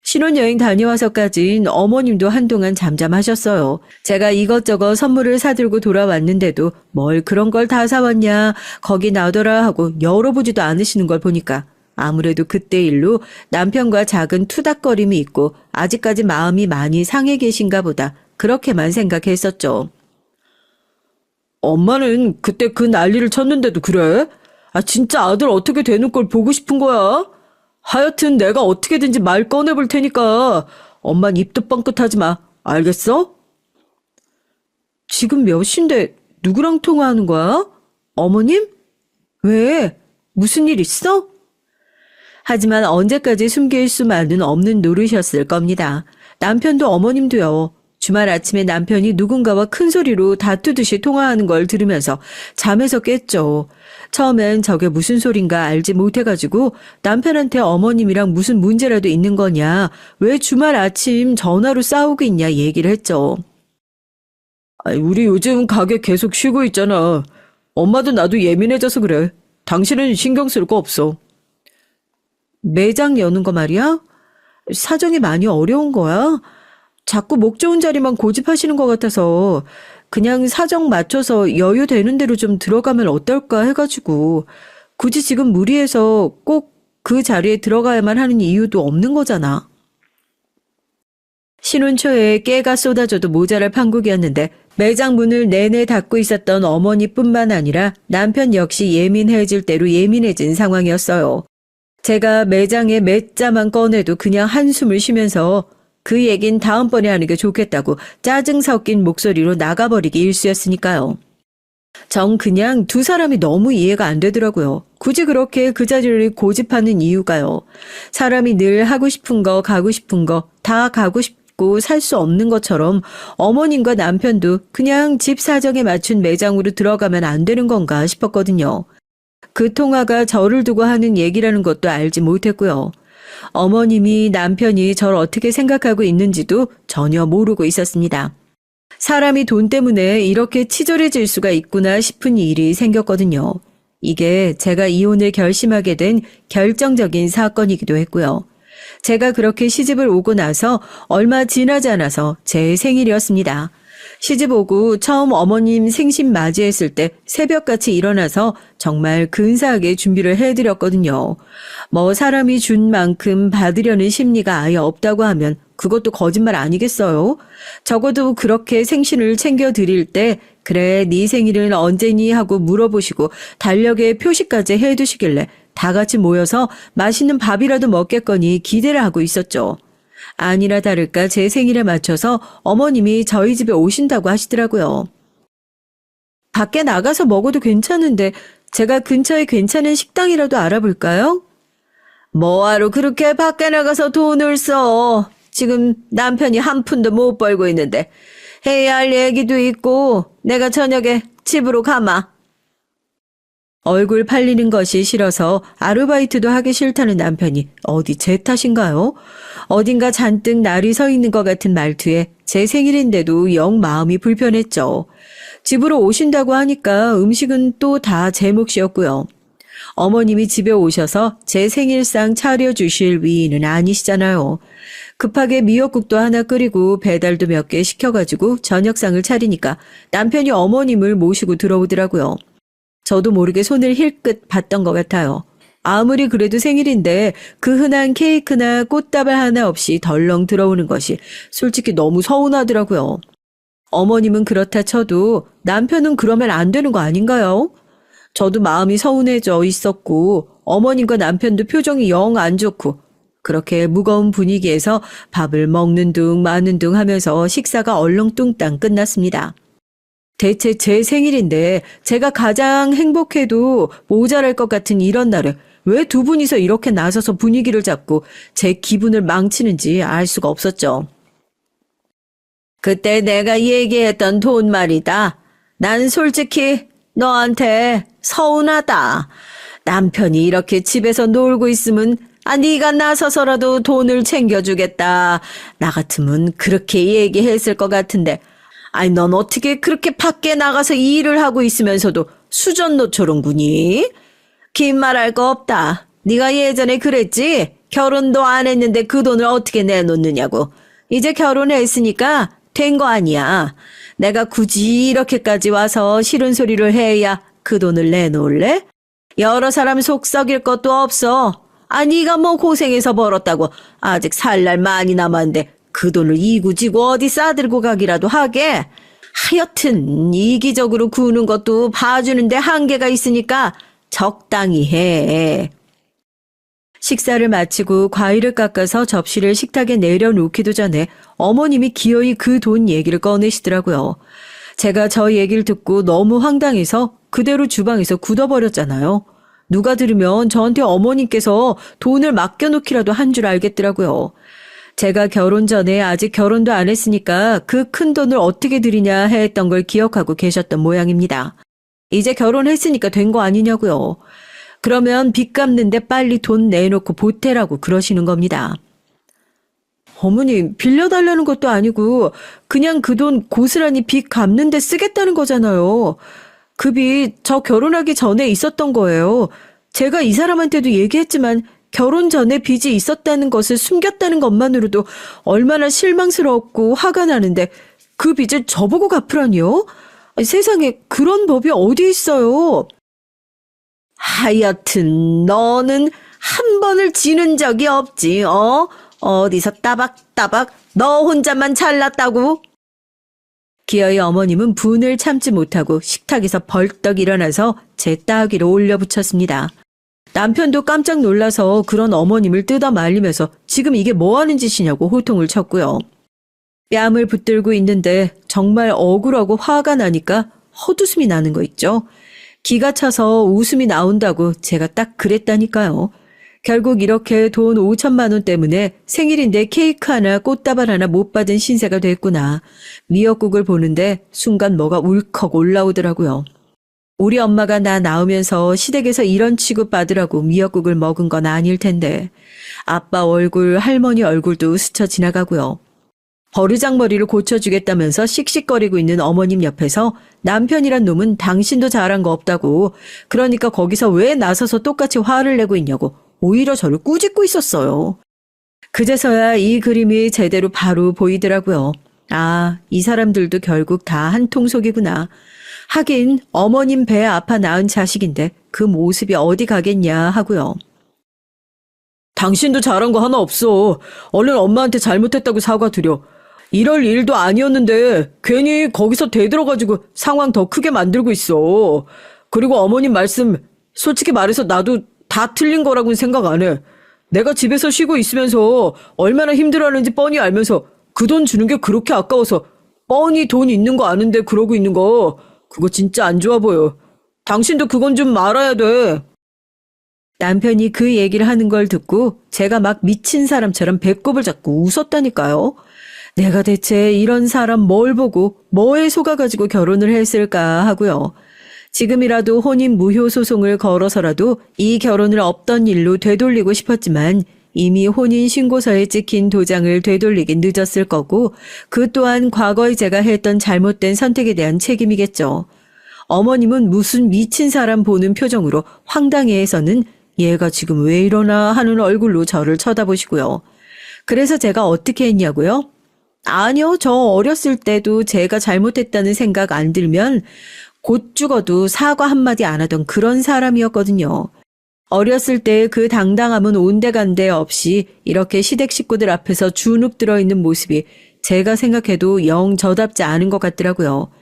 신혼여행 다녀와서까진 어머님도 한동안 잠잠하셨어요. 제가 이것저것 선물을 사들고 돌아왔는데도 뭘 그런 걸 다 사왔냐, 거기 놔둬라 하고 열어보지도 않으시는 걸 보니까 아무래도 그때 일로 남편과 작은 투닥거림이 있고 아직까지 마음이 많이 상해 계신가 보다 그렇게만 생각했었죠. 엄마는 그때 그 난리를 쳤는데도 그래? 진짜 아들 어떻게 되는 걸 보고 싶은 거야? 하여튼 내가 어떻게든지 말 꺼내볼 테니까 엄만 입도 뻥끗하지 마. 알겠어? 지금 몇 시인데 누구랑 통화하는 거야? 어머님? 왜? 무슨 일 있어? 하지만 언제까지 숨길 수만은 없는 노릇이었을 겁니다. 남편도 어머님도요. 주말 아침에 남편이 누군가와 큰 소리로 다투듯이 통화하는 걸 들으면서 잠에서 깼죠. 처음엔 저게 무슨 소린가 알지 못해가지고 남편한테 어머님이랑 무슨 문제라도 있는 거냐, 왜 주말 아침 전화로 싸우고 있냐 얘기를 했죠. 우리 요즘 가게 계속 쉬고 있잖아. 엄마도 나도 예민해져서 그래. 당신은 신경 쓸 거 없어. 매장 여는 거 말이야? 사정이 많이 어려운 거야? 자꾸 목 좋은 자리만 고집하시는 것 같아서 그냥 사정 맞춰서 여유 되는 대로 좀 들어가면 어떨까 해가지고 굳이 지금 무리해서 꼭 그 자리에 들어가야만 하는 이유도 없는 거잖아. 신혼 초에 깨가 쏟아져도 모자랄 판국이었는데 매장 문을 내내 닫고 있었던 어머니뿐만 아니라 남편 역시 예민해질 대로 예민해진 상황이었어요. 제가 매장에 몇 자만 꺼내도 그냥 한숨을 쉬면서 그 얘긴 다음번에 하는 게 좋겠다고 짜증 섞인 목소리로 나가버리기 일쑤였으니까요. 정 그냥 두 사람이 너무 이해가 안 되더라고요. 굳이 그렇게 그 자리를 고집하는 이유가요. 사람이 늘 하고 싶은 거 가고 싶은 거 다 가고 싶고 살 수 없는 것처럼 어머님과 남편도 그냥 집 사정에 맞춘 매장으로 들어가면 안 되는 건가 싶었거든요. 그 통화가 저를 두고 하는 얘기라는 것도 알지 못했고요. 어머님이 남편이 저를 어떻게 생각하고 있는지도 전혀 모르고 있었습니다. 사람이 돈 때문에 이렇게 치졸해질 수가 있구나 싶은 일이 생겼거든요. 이게 제가 이혼을 결심하게 된 결정적인 사건이기도 했고요. 제가 그렇게 시집을 오고 나서 얼마 지나지 않아서 제 생일이었습니다. 시집 오고 처음 어머님 생신 맞이했을 때 새벽같이 일어나서 정말 근사하게 준비를 해드렸거든요. 뭐 사람이 준 만큼 받으려는 심리가 아예 없다고 하면 그것도 거짓말 아니겠어요? 적어도 그렇게 생신을 챙겨드릴 때 그래 네 생일은 언제니 하고 물어보시고 달력에 표시까지 해두시길래 다 같이 모여서 맛있는 밥이라도 먹겠거니 기대를 하고 있었죠. 아니나 다를까 제 생일에 맞춰서 어머님이 저희 집에 오신다고 하시더라고요. 밖에 나가서 먹어도 괜찮은데 제가 근처에 괜찮은 식당이라도 알아볼까요? 뭐하러 그렇게 밖에 나가서 돈을 써. 지금 남편이 한 푼도 못 벌고 있는데 해야 할 얘기도 있고 내가 저녁에 집으로 가마. 얼굴 팔리는 것이 싫어서 아르바이트도 하기 싫다는 남편이 어디 제 탓인가요? 어딘가 잔뜩 날이 서 있는 것 같은 말투에 제 생일인데도 영 마음이 불편했죠. 집으로 오신다고 하니까 음식은 또 다 제 몫이었고요. 어머님이 집에 오셔서 제 생일상 차려주실 위인은 아니시잖아요. 급하게 미역국도 하나 끓이고 배달도 몇 개 시켜가지고 저녁상을 차리니까 남편이 어머님을 모시고 들어오더라고요. 저도 모르게 손을 힐끗 봤던 것 같아요. 아무리 그래도 생일인데 그 흔한 케이크나 꽃다발 하나 없이 덜렁 들어오는 것이 솔직히 너무 서운하더라고요. 어머님은 그렇다 쳐도 남편은 그러면 안 되는 거 아닌가요? 저도 마음이 서운해져 있었고 어머님과 남편도 표정이 영 안 좋고 그렇게 무거운 분위기에서 밥을 먹는 둥 마는 둥 하면서 식사가 얼렁뚱땅 끝났습니다. 대체 제 생일인데 제가 가장 행복해도 모자랄 것 같은 이런 날에 왜 두 분이서 이렇게 나서서 분위기를 잡고 제 기분을 망치는지 알 수가 없었죠. 그때 내가 얘기했던 돈 말이다. 난 솔직히 너한테 서운하다. 남편이 이렇게 집에서 놀고 있으면 네가 나서서라도 돈을 챙겨주겠다. 나 같으면 그렇게 얘기했을 것 같은데 넌 어떻게 그렇게 밖에 나가서 일을 하고 있으면서도 수전노처럼 구니? 긴 말할 거 없다. 네가 예전에 그랬지? 결혼도 안 했는데 그 돈을 어떻게 내놓느냐고. 이제 결혼했으니까 된 거 아니야. 내가 굳이 이렇게까지 와서 싫은 소리를 해야 그 돈을 내놓을래? 여러 사람 속 썩일 것도 없어. 네가 뭐 고생해서 벌었다고 아직 살 날 많이 남았는데 그 돈을 이구지구 어디 싸들고 가기라도 하게. 하여튼 이기적으로 구는 것도 봐주는데 한계가 있으니까 적당히 해. 식사를 마치고 과일을 깎아서 접시를 식탁에 내려놓기도 전에 어머님이 기어이 그 돈 얘기를 꺼내시더라고요. 제가 저 얘기를 듣고 너무 황당해서 그대로 주방에서 굳어버렸잖아요. 누가 들으면 저한테 어머님께서 돈을 맡겨놓기라도 한 줄 알겠더라고요. 제가 결혼 전에 아직 결혼도 안 했으니까 그 큰 돈을 어떻게 드리냐 했던 걸 기억하고 계셨던 모양입니다. 이제 결혼했으니까 된 거 아니냐고요. 그러면 빚 갚는데 빨리 돈 내놓고 보태라고 그러시는 겁니다. 어머니, 빌려달라는 것도 아니고 그냥 그 돈 고스란히 빚 갚는데 쓰겠다는 거잖아요. 그 빚 저 결혼하기 전에 있었던 거예요. 제가 이 사람한테도 얘기했지만 결혼 전에 빚이 있었다는 것을 숨겼다는 것만으로도 얼마나 실망스럽고 화가 나는데 그 빚을 저보고 갚으라니요? 세상에 그런 법이 어디 있어요? 하여튼 너는 한 번을 지는 적이 없지, 어디서 따박따박 너 혼자만 잘났다고? 기어이 어머님은 분을 참지 못하고 식탁에서 벌떡 일어나서 제 따귀를 올려붙였습니다. 남편도 깜짝 놀라서 그런 어머님을 뜯어 말리면서 지금 이게 뭐 하는 짓이냐고 호통을 쳤고요. 뺨을 붙들고 있는데 정말 억울하고 화가 나니까 헛웃음이 나는 거 있죠. 기가 차서 웃음이 나온다고 제가 딱 그랬다니까요. 결국 이렇게 돈 5천만 원 때문에 생일인데 케이크 하나 꽃다발 하나 못 받은 신세가 됐구나. 미역국을 보는데 순간 뭐가 울컥 올라오더라고요. 우리 엄마가 나 낳으면서 시댁에서 이런 취급 받으라고 미역국을 먹은 건 아닐 텐데 아빠 얼굴, 할머니 얼굴도 스쳐 지나가고요. 버르장머리를 고쳐주겠다면서 씩씩거리고 있는 어머님 옆에서 남편이란 놈은 당신도 잘한 거 없다고, 그러니까 거기서 왜 나서서 똑같이 화를 내고 있냐고 오히려 저를 꾸짖고 있었어요. 그제서야 이 그림이 제대로 바로 보이더라고요. 이 사람들도 결국 다 한통속이구나. 하긴 어머님 배 아파 낳은 자식인데 그 모습이 어디 가겠냐 하고요. 당신도 잘한 거 하나 없어. 얼른 엄마한테 잘못했다고 사과드려. 이럴 일도 아니었는데 괜히 거기서 대들어가지고 상황 더 크게 만들고 있어. 그리고 어머님 말씀 솔직히 말해서 나도 다 틀린 거라고는 생각 안 해. 내가 집에서 쉬고 있으면서 얼마나 힘들어하는지 뻔히 알면서 그 돈 주는 게 그렇게 아까워서 뻔히 돈 있는 거 아는데 그러고 있는 거, 그거 진짜 안 좋아 보여. 당신도 그건 좀 말아야 돼. 남편이 그 얘기를 하는 걸 듣고 제가 막 미친 사람처럼 배꼽을 잡고 웃었다니까요. 내가 대체 이런 사람 뭘 보고 뭐에 속아가지고 결혼을 했을까 하고요. 지금이라도 혼인 무효 소송을 걸어서라도 이 결혼을 없던 일로 되돌리고 싶었지만 이미 혼인 신고서에 찍힌 도장을 되돌리긴 늦었을 거고 그 또한 과거에 제가 했던 잘못된 선택에 대한 책임이겠죠. 어머님은 무슨 미친 사람 보는 표정으로 황당해해서는 얘가 지금 왜 이러나 하는 얼굴로 저를 쳐다보시고요. 그래서 제가 어떻게 했냐고요? 아니요, 저 어렸을 때도 제가 잘못했다는 생각 안 들면 곧 죽어도 사과 한마디 안 하던 그런 사람이었거든요. 어렸을 때 그 당당함은 온데간데 없이 이렇게 시댁 식구들 앞에서 주눅 들어있는 모습이 제가 생각해도 영 저답지 않은 것 같더라고요.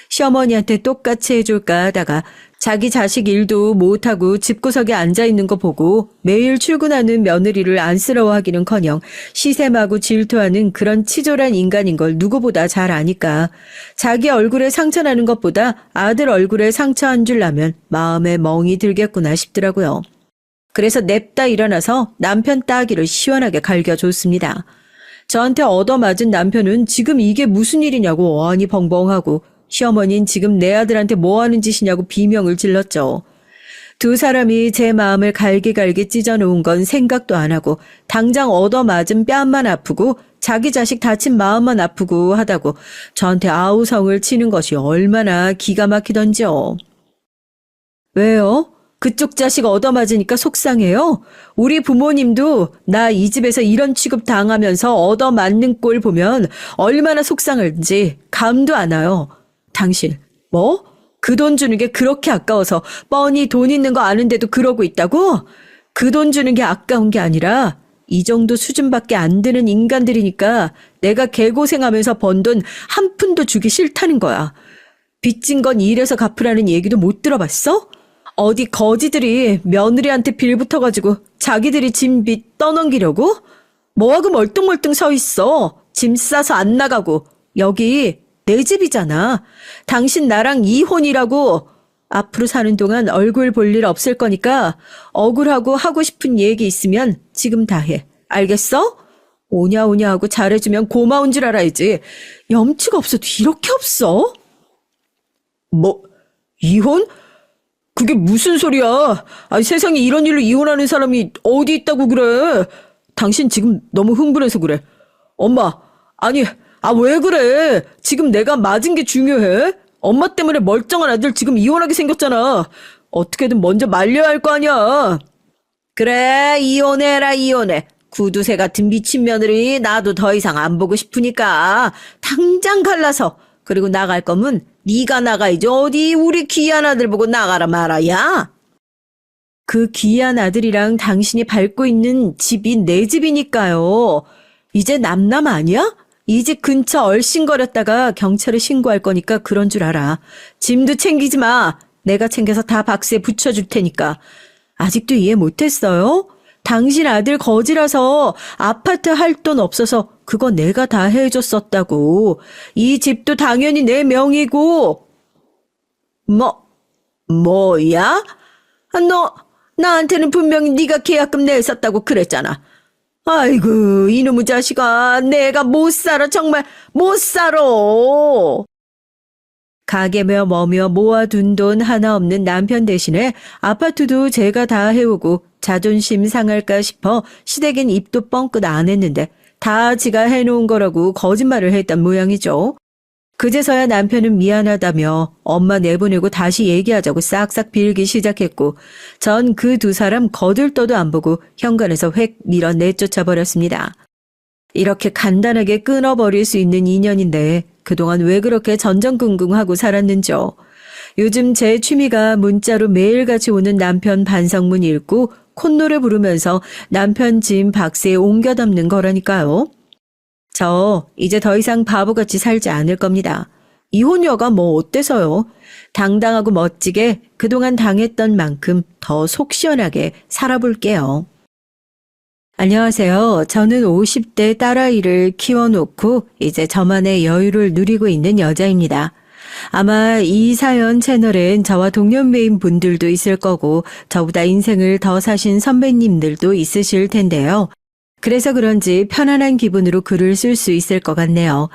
시어머니한테 똑같이 해줄까 하다가 자기 자식 일도 못하고 집구석에 앉아있는 거 보고 매일 출근하는 며느리를 안쓰러워하기는커녕 시샘하고 질투하는 그런 치졸한 인간인 걸 누구보다 잘 아니까 자기 얼굴에 상처나는 것보다 아들 얼굴에 상처 안 주려면 마음에 멍이 들겠구나 싶더라고요. 그래서 냅다 일어나서 남편 따귀를 시원하게 갈겨줬습니다. 저한테 얻어맞은 남편은 지금 이게 무슨 일이냐고 어안이 벙벙하고 시어머니는 지금 내 아들한테 뭐하는 짓이냐고 비명을 질렀죠. 두 사람이 제 마음을 갈기갈기 찢어놓은 건 생각도 안 하고 당장 얻어맞은 뺨만 아프고 자기 자식 다친 마음만 아프고 하다고 저한테 아우성을 치는 것이 얼마나 기가 막히던지요. 왜요? 그쪽 자식 얻어맞으니까 속상해요? 우리 부모님도 나 이 집에서 이런 취급 당하면서 얻어맞는 꼴 보면 얼마나 속상한지 감도 안 와요. 당신, 뭐? 그 돈 주는 게 그렇게 아까워서 뻔히 돈 있는 거 아는데도 그러고 있다고? 그 돈 주는 게 아까운 게 아니라 이 정도 수준밖에 안 되는 인간들이니까 내가 개고생하면서 번 돈 한 푼도 주기 싫다는 거야. 빚진 건 일해서 갚으라는 얘기도 못 들어봤어? 어디 거지들이 며느리한테 빌 붙어가지고 자기들이 진 빚 떠넘기려고? 뭐하고 멀뚱멀뚱 서 있어. 짐 싸서 안 나가고. 여기 내 집이잖아. 당신 나랑 이혼이라고. 앞으로 사는 동안 얼굴 볼 일 없을 거니까 억울하고 하고 싶은 얘기 있으면 지금 다 해. 알겠어? 오냐 오냐 하고 잘해주면 고마운 줄 알아야지. 염치가 없어도 이렇게 없어? 뭐, 이혼? 그게 무슨 소리야? 아니, 세상에 이런 일로 이혼하는 사람이 어디 있다고 그래? 당신 지금 너무 흥분해서 그래. 엄마, 아니, 왜 그래? 지금 내가 맞은 게 중요해? 엄마 때문에 멀쩡한 아들 지금 이혼하게 생겼잖아. 어떻게든 먼저 말려야 할 거 아니야. 그래, 이혼해라, 이혼해. 구두쇠 같은 미친 며느리 나도 더 이상 안 보고 싶으니까 당장 갈라서. 그리고 나갈 거면 네가 나가야지. 어디 우리 귀한 아들 보고 나가라 말아야. 그 귀한 아들이랑 당신이 밟고 있는 집이 내 집이니까요. 이제 남남 아니야? 이 집 근처 얼씬거렸다가 경찰에 신고할 거니까 그런 줄 알아. 짐도 챙기지 마. 내가 챙겨서 다 박스에 붙여줄 테니까. 아직도 이해 못했어요? 당신 아들 거지라서 아파트 할 돈 없어서 그거 내가 다 해줬었다고. 이 집도 당연히 내 명의고. 뭐야? 너 나한테는 분명히 네가 계약금 냈었다고 그랬잖아. 아이고, 이놈의 자식아, 내가 못 살아, 정말 못 살아. 가게며 뭐며 모아둔 돈 하나 없는 남편 대신에 아파트도 제가 다 해오고 자존심 상할까 싶어 시댁엔 입도 뻥끗 안 했는데 다 지가 해놓은 거라고 거짓말을 했단 모양이죠. 그제서야 남편은 미안하다며 엄마 내보내고 다시 얘기하자고 싹싹 빌기 시작했고 전 그 두 사람 거들떠도 안 보고 현관에서 획 밀어 내쫓아 버렸습니다. 이렇게 간단하게 끊어버릴 수 있는 인연인데 그동안 왜 그렇게 전전긍긍하고 살았는지요. 요즘 제 취미가 문자로 매일같이 오는 남편 반성문 읽고 콧노래 부르면서 남편 짐 박스에 옮겨 담는 거라니까요. 저 이제 더 이상 바보같이 살지 않을 겁니다. 이혼녀가 뭐 어때서요? 당당하고 멋지게 그동안 당했던 만큼 더 속 시원하게 살아볼게요. 안녕하세요. 저는 50대 딸아이를 키워놓고 이제 저만의 여유를 누리고 있는 여자입니다. 아마 이 사연 채널엔 저와 동년배인 분들도 있을 거고 저보다 인생을 더 사신 선배님들도 있으실 텐데요. 그래서 그런지 편안한 기분으로 글을 쓸 수 있을 것 같네요.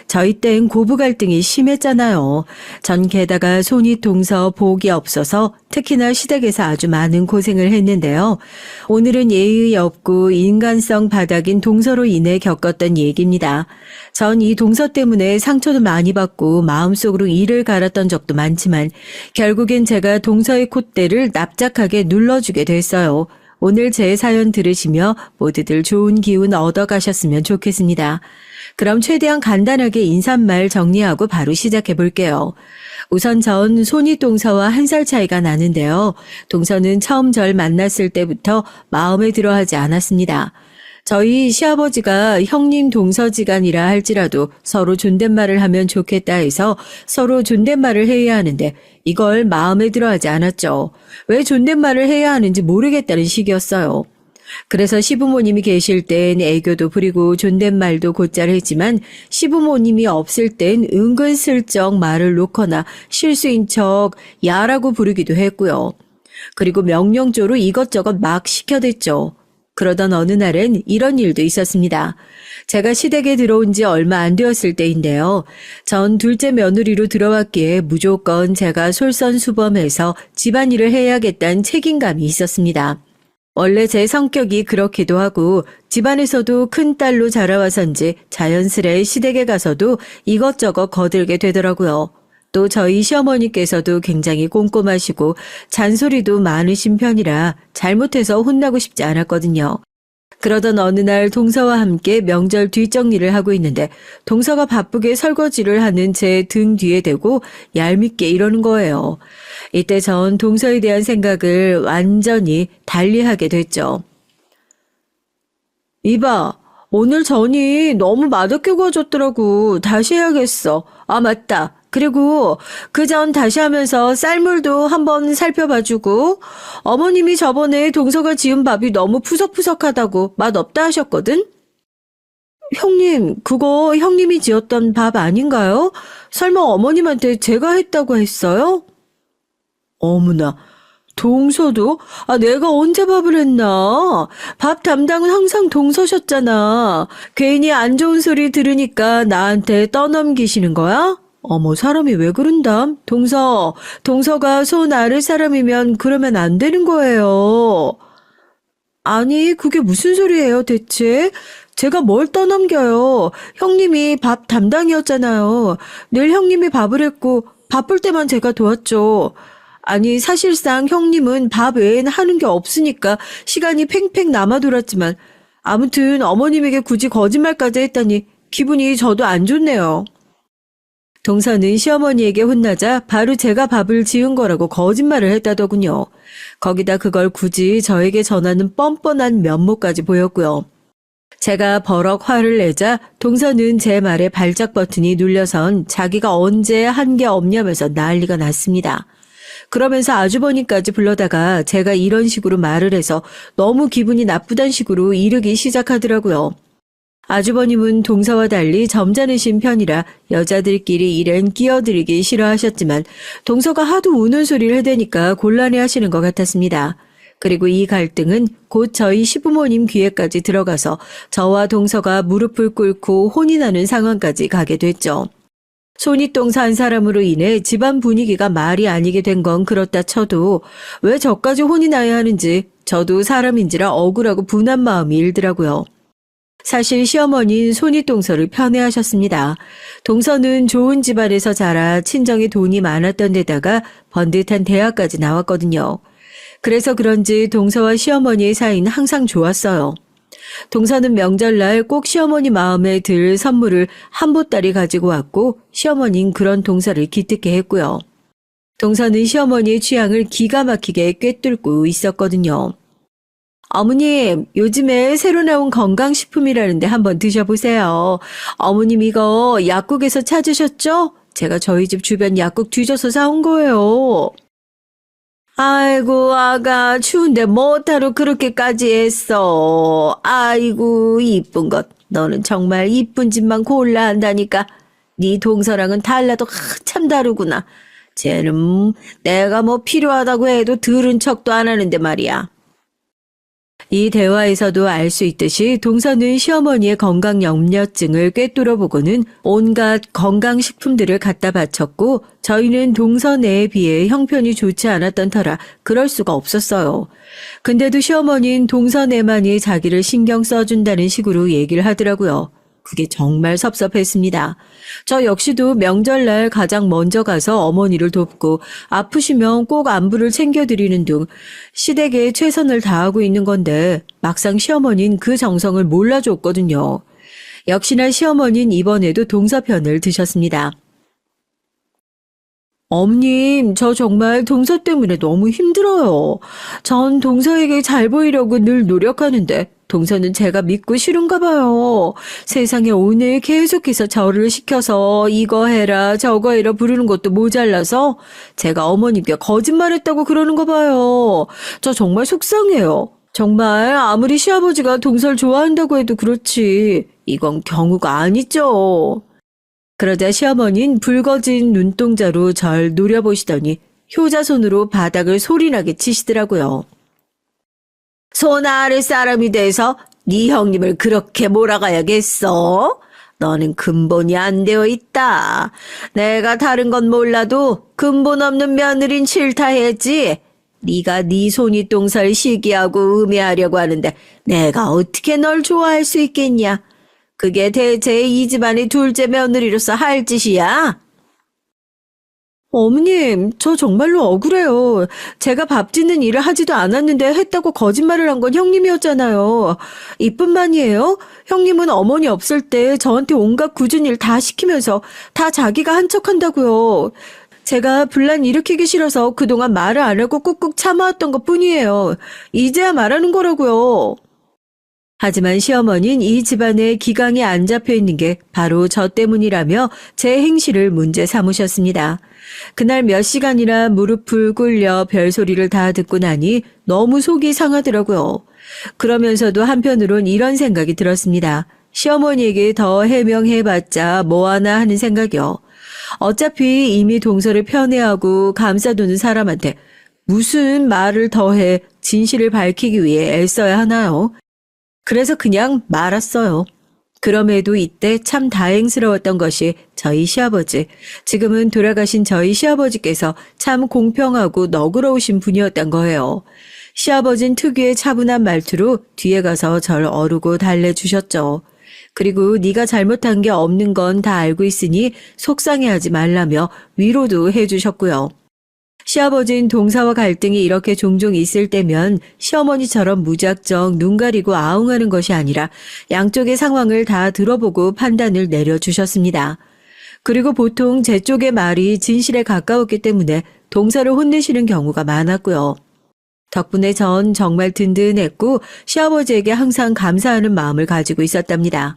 저희 땐 고부 갈등이 심했잖아요. 전 게다가 손이 동서 복이 없어서 특히나 시댁에서 아주 많은 고생을 했는데요. 오늘은 예의 없고 인간성 바닥인 동서로 인해 겪었던 얘기입니다. 전 이 동서 때문에 상처도 많이 받고 마음속으로 이를 갈았던 적도 많지만 결국엔 제가 동서의 콧대를 납작하게 눌러주게 됐어요. 오늘 제 사연 들으시며 모두들 좋은 기운 얻어가셨으면 좋겠습니다. 그럼 최대한 간단하게 인사말 정리하고 바로 시작해 볼게요. 우선 전 손이 동서와 1살 차이가 나는데요. 동서는 처음 절 만났을 때부터 마음에 들어 하지 않았습니다. 저희 시아버지가 형님 동서지간이라 할지라도 서로 존댓말을 하면 좋겠다 해서 서로 존댓말을 해야 하는데 이걸 마음에 들어 하지 않았죠. 왜 존댓말을 해야 하는지 모르겠다는 식이었어요. 그래서 시부모님이 계실 땐 애교도 부리고 존댓말도 곧잘 했지만 시부모님이 없을 땐 은근슬쩍 말을 놓거나 실수인 척 야라고 부르기도 했고요. 그리고 명령조로 이것저것 막 시켜댔죠. 그러던 어느 날엔 이런 일도 있었습니다. 제가 시댁에 들어온 지 얼마 안 되었을 때인데요. 전 둘째 며느리로 들어왔기에 무조건 제가 솔선수범해서 집안일을 해야겠다는 책임감이 있었습니다. 원래 제 성격이 그렇기도 하고 집안에서도 큰딸로 자라와서인지 자연스레 시댁에 가서도 이것저것 거들게 되더라고요. 또 저희 시어머니께서도 굉장히 꼼꼼하시고 잔소리도 많으신 편이라 잘못해서 혼나고 싶지 않았거든요. 그러던 어느 날 동서와 함께 명절 뒷정리를 하고 있는데 동서가 바쁘게 설거지를 하는 제 등 뒤에 대고 얄밉게 이러는 거예요. 이때 전 동서에 대한 생각을 완전히 달리하게 됐죠. 이봐, 오늘 전이 너무 맛없게 구워졌더라고. 다시 해야겠어. 아, 맞다. 그리고 그 전 다시 하면서 쌀물도 한번 살펴봐주고 어머님이 저번에 동서가 지은 밥이 너무 푸석푸석하다고 맛없다 하셨거든? 형님, 그거 형님이 지었던 밥 아닌가요? 설마 어머님한테 제가 했다고 했어요? 어머나, 동서도? 아, 내가 언제 밥을 했나? 밥 담당은 항상 동서셨잖아. 괜히 안 좋은 소리 들으니까 나한테 떠넘기시는 거야? 어머, 사람이 왜 그런담? 동서가 손 앓을 사람이면 그러면 안 되는 거예요. 아니, 그게 무슨 소리예요, 대체? 제가 뭘 떠넘겨요. 형님이 밥 담당이었잖아요. 늘 형님이 밥을 했고, 바쁠 때만 제가 도왔죠. 아니, 사실상 형님은 밥 외엔 하는 게 없으니까 시간이 팽팽 남아 돌았지만, 아무튼 어머님에게 굳이 거짓말까지 했다니 기분이 저도 안 좋네요. 동서는 시어머니에게 혼나자 바로 제가 밥을 지은 거라고 거짓말을 했다더군요. 거기다 그걸 굳이 저에게 전하는 뻔뻔한 면모까지 보였고요. 제가 버럭 화를 내자 동서는 제 말에 발작 버튼이 눌려선 자기가 언제 한 게 없냐면서 난리가 났습니다. 그러면서 아주버니까지 불러다가 제가 이런 식으로 말을 해서 너무 기분이 나쁘단 식으로 이르기 시작하더라고요. 아주버님은 동서와 달리 점잖으신 편이라 여자들끼리 일엔 끼어들이기 싫어하셨지만 동서가 하도 우는 소리를 해대니까 곤란해하시는 것 같았습니다. 그리고 이 갈등은 곧 저희 시부모님 귀에까지 들어가서 저와 동서가 무릎을 꿇고 혼이 나는 상황까지 가게 됐죠. 손윗동서 한 사람으로 인해 집안 분위기가 말이 아니게 된 건 그렇다 쳐도 왜 저까지 혼이 나야 하는지 저도 사람인지라 억울하고 분한 마음이 일더라고요. 사실 시어머니는 손윗동서를 편애하셨습니다. 동서는 좋은 집안에서 자라 친정에 돈이 많았던 데다가 번듯한 대학까지 나왔거든요. 그래서 그런지 동서와 시어머니의 사이는 항상 좋았어요. 동서는 명절날 꼭 시어머니 마음에 들 선물을 한 보따리 가지고 왔고 시어머니는 그런 동서를 기특해 했고요. 동서는 시어머니의 취향을 기가 막히게 꿰뚫고 있었거든요. 어머님, 요즘에 새로 나온 건강식품이라는데 한번 드셔보세요. 어머님 이거 약국에서 찾으셨죠? 제가 저희 집 주변 약국 뒤져서 사온 거예요. 아이고, 아가, 추운데 뭐하러 그렇게까지 했어. 아이고, 이쁜 것. 너는 정말 이쁜 집만 골라 한다니까. 네 동서랑은 달라도 참 다르구나. 쟤는 내가 뭐 필요하다고 해도 들은 척도 안 하는데 말이야. 이 대화에서도 알 수 있듯이 동서는 시어머니의 건강 염려증을 꿰뚫어보고는 온갖 건강식품들을 갖다 바쳤고 저희는 동서네에 비해 형편이 좋지 않았던 터라 그럴 수가 없었어요. 근데도 시어머니는 동서네만이 자기를 신경 써준다는 식으로 얘기를 하더라고요. 그게 정말 섭섭했습니다. 저 역시도 명절날 가장 먼저 가서 어머니를 돕고 아프시면 꼭 안부를 챙겨드리는 등 시댁에 최선을 다하고 있는 건데 막상 시어머니는 그 정성을 몰라줬거든요. 역시나 시어머니는 이번에도 동서편을 드셨습니다. 어머님, 저 정말 동서 때문에 너무 힘들어요. 전 동서에게 잘 보이려고 늘 노력하는데 동서는 제가 믿고 싫은가 봐요. 세상에 오늘 계속해서 저를 시켜서 이거 해라 저거 해라 부르는 것도 모자라서 제가 어머님께 거짓말했다고 그러는 거 봐요. 저 정말 속상해요. 정말 아무리 시아버지가 동서를 좋아한다고 해도 그렇지 이건 경우가 아니죠. 그러자 시어머니는 붉어진 눈동자로 절 노려보시더니 효자손으로 바닥을 소리나게 치시더라고요. 손 아래 사람이 돼서 네 형님을 그렇게 몰아가야겠어? 너는 근본이 안 되어 있다. 내가 다른 건 몰라도 근본 없는 며느린 싫다 했지. 네가 네 손이 똥살 시기하고 음해하려고 하는데 내가 어떻게 널 좋아할 수 있겠냐? 그게 대체 이 집안의 둘째 며느리로서 할 짓이야? 어머님, 저 정말로 억울해요. 제가 밥 짓는 일을 하지도 않았는데 했다고 거짓말을 한 건 형님이었잖아요. 이뿐만이에요? 형님은 어머니 없을 때 저한테 온갖 굳은 일 다 시키면서 다 자기가 한 척한다고요. 제가 분란 일으키기 싫어서 그동안 말을 안 하고 꾹꾹 참아왔던 것 뿐이에요. 이제야 말하는 거라고요. 하지만 시어머니는 이 집안에 기강이 안 잡혀 있는 게 바로 저 때문이라며 제 행실을 문제 삼으셨습니다. 그날 몇 시간이나 무릎을 꿇려 별소리를 다 듣고 나니 너무 속이 상하더라고요. 그러면서도 한편으론 이런 생각이 들었습니다. 시어머니에게 더 해명해봤자 뭐하나 하는 생각이요. 어차피 이미 동서를 편애하고 감싸두는 사람한테 무슨 말을 더해 진실을 밝히기 위해 애써야 하나요? 그래서 그냥 말았어요. 그럼에도 이때 참 다행스러웠던 것이 저희 시아버지, 지금은 돌아가신 저희 시아버지께서 참 공평하고 너그러우신 분이었던 거예요. 시아버진 특유의 차분한 말투로 뒤에 가서 절 어루고 달래주셨죠. 그리고 네가 잘못한 게 없는 건 다 알고 있으니 속상해하지 말라며 위로도 해주셨고요. 시아버진 동사와 갈등이 이렇게 종종 있을 때면 시어머니처럼 무작정 눈 가리고 아웅하는 것이 아니라 양쪽의 상황을 다 들어보고 판단을 내려주셨습니다. 그리고 보통 제 쪽의 말이 진실에 가까웠기 때문에 동사를 혼내시는 경우가 많았고요. 덕분에 전 정말 든든했고 시아버지에게 항상 감사하는 마음을 가지고 있었답니다.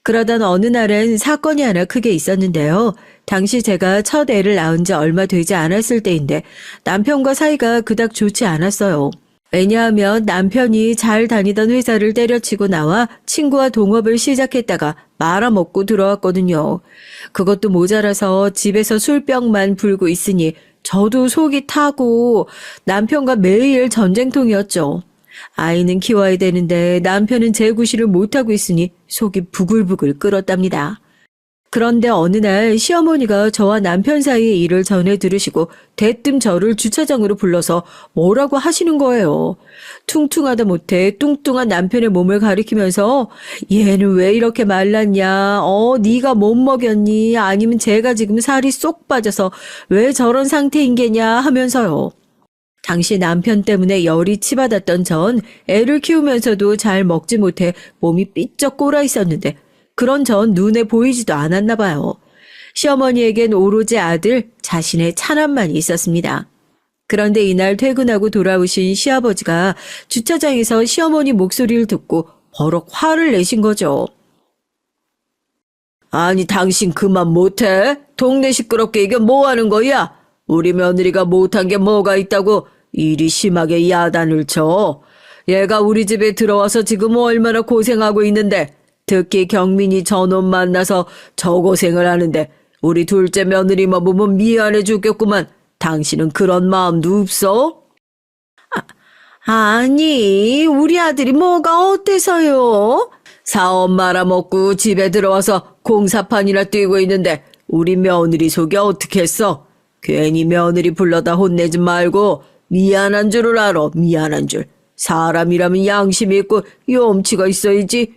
그러던 어느 날은 사건이 하나 크게 있었는데요. 당시 제가 첫 애를 낳은 지 얼마 되지 않았을 때인데 남편과 사이가 그닥 좋지 않았어요. 왜냐하면 남편이 잘 다니던 회사를 때려치고 나와 친구와 동업을 시작했다가 말아먹고 들어왔거든요. 그것도 모자라서 집에서 술병만 불고 있으니 저도 속이 타고 남편과 매일 전쟁통이었죠. 아이는 키워야 되는데 남편은 제 구실을 못하고 있으니 속이 부글부글 끓었답니다. 그런데 어느 날 시어머니가 저와 남편 사이의 일을 전해 들으시고 대뜸 저를 주차장으로 불러서 뭐라고 하시는 거예요. 퉁퉁하다 못해 뚱뚱한 남편의 몸을 가리키면서 얘는 왜 이렇게 말랐냐, 네가 못 먹였니, 아니면 제가 지금 살이 쏙 빠져서 왜 저런 상태인 게냐 하면서요. 당시 남편 때문에 열이 치받았던 전 애를 키우면서도 잘 먹지 못해 몸이 삐쩍 꼴아 있었는데 그런 전 눈에 보이지도 않았나 봐요. 시어머니에겐 오로지 아들, 자신의 차남만 있었습니다. 그런데 이날 퇴근하고 돌아오신 시아버지가 주차장에서 시어머니 목소리를 듣고 버럭 화를 내신 거죠. 아니 당신 그만 못해? 동네 시끄럽게 이게 뭐하는 거야? 우리 며느리가 못한 게 뭐가 있다고 이리 심하게 야단을 쳐. 얘가 우리 집에 들어와서 지금 얼마나 고생하고 있는데 특히 경민이 저놈 만나서 저 고생을 하는데 우리 둘째 며느리만 보면 미안해 죽겠구만. 당신은 그런 마음도 없어? 아니 우리 아들이 뭐가 어때서요? 사업 말아먹고 집에 들어와서 공사판이나 뛰고 있는데 우리 며느리 속이 어떻게 했어? 괜히 며느리 불러다 혼내지 말고 미안한 줄을 알아. 미안한 줄. 사람이라면 양심이 있고 염치가 있어야지.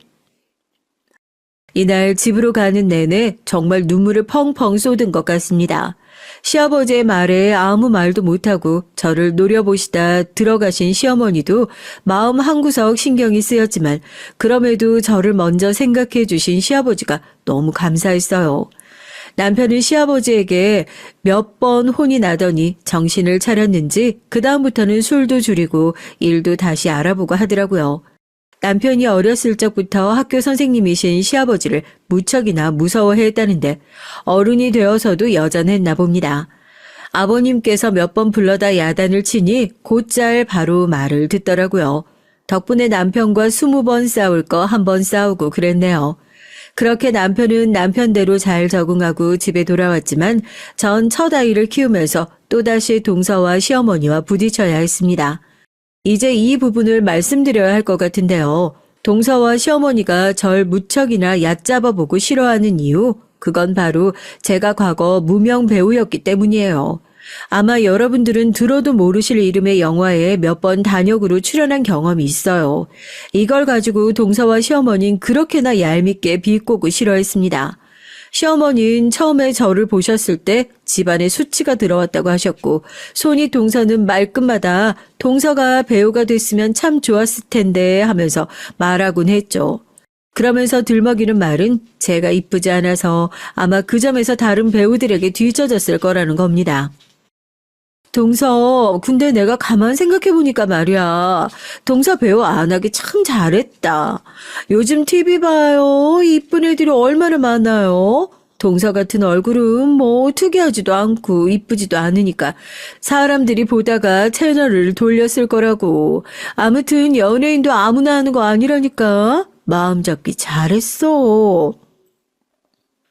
이날 집으로 가는 내내 정말 눈물을 펑펑 쏟은 것 같습니다. 시아버지의 말에 아무 말도 못하고 저를 노려보시다 들어가신 시어머니도 마음 한구석 신경이 쓰였지만 그럼에도 저를 먼저 생각해 주신 시아버지가 너무 감사했어요. 남편은 시아버지에게 몇 번 혼이 나더니 정신을 차렸는지 그다음부터는 술도 줄이고 일도 다시 알아보고 하더라고요. 남편이 어렸을 적부터 학교 선생님이신 시아버지를 무척이나 무서워했다는데 어른이 되어서도 여전했나 봅니다. 아버님께서 몇 번 불러다 야단을 치니 곧잘 바로 말을 듣더라고요. 덕분에 남편과 20번 싸울 거 1번 싸우고 그랬네요. 그렇게 남편은 남편대로 잘 적응하고 집에 돌아왔지만 전 첫 아이를 키우면서 또다시 동서와 시어머니와 부딪혀야 했습니다. 이제 이 부분을 말씀드려야 할 것 같은데요. 동서와 시어머니가 절 무척이나 얕잡아보고 싫어하는 이유, 그건 바로 제가 과거 무명 배우였기 때문이에요. 아마 여러분들은 들어도 모르실 이름의 영화에 몇 번 단역으로 출연한 경험이 있어요. 이걸 가지고 동서와 시어머니는 그렇게나 얄밉게 비꼬고 싫어했습니다. 시어머니는 처음에 저를 보셨을 때 집안에 수치가 들어왔다고 하셨고 손이 동서는 말끝마다 동서가 배우가 됐으면 참 좋았을 텐데 하면서 말하곤 했죠. 그러면서 들먹이는 말은 제가 이쁘지 않아서 아마 그 점에서 다른 배우들에게 뒤처졌을 거라는 겁니다. 동서, 근데 내가 가만 생각해보니까 말이야. 동서 배우 안 하기 참 잘했다. 요즘 TV 봐요. 이쁜 애들이 얼마나 많아요. 동서 같은 얼굴은 뭐 특이하지도 않고 이쁘지도 않으니까 사람들이 보다가 채널을 돌렸을 거라고. 아무튼 연예인도 아무나 하는 거 아니라니까. 마음 잡기 잘했어.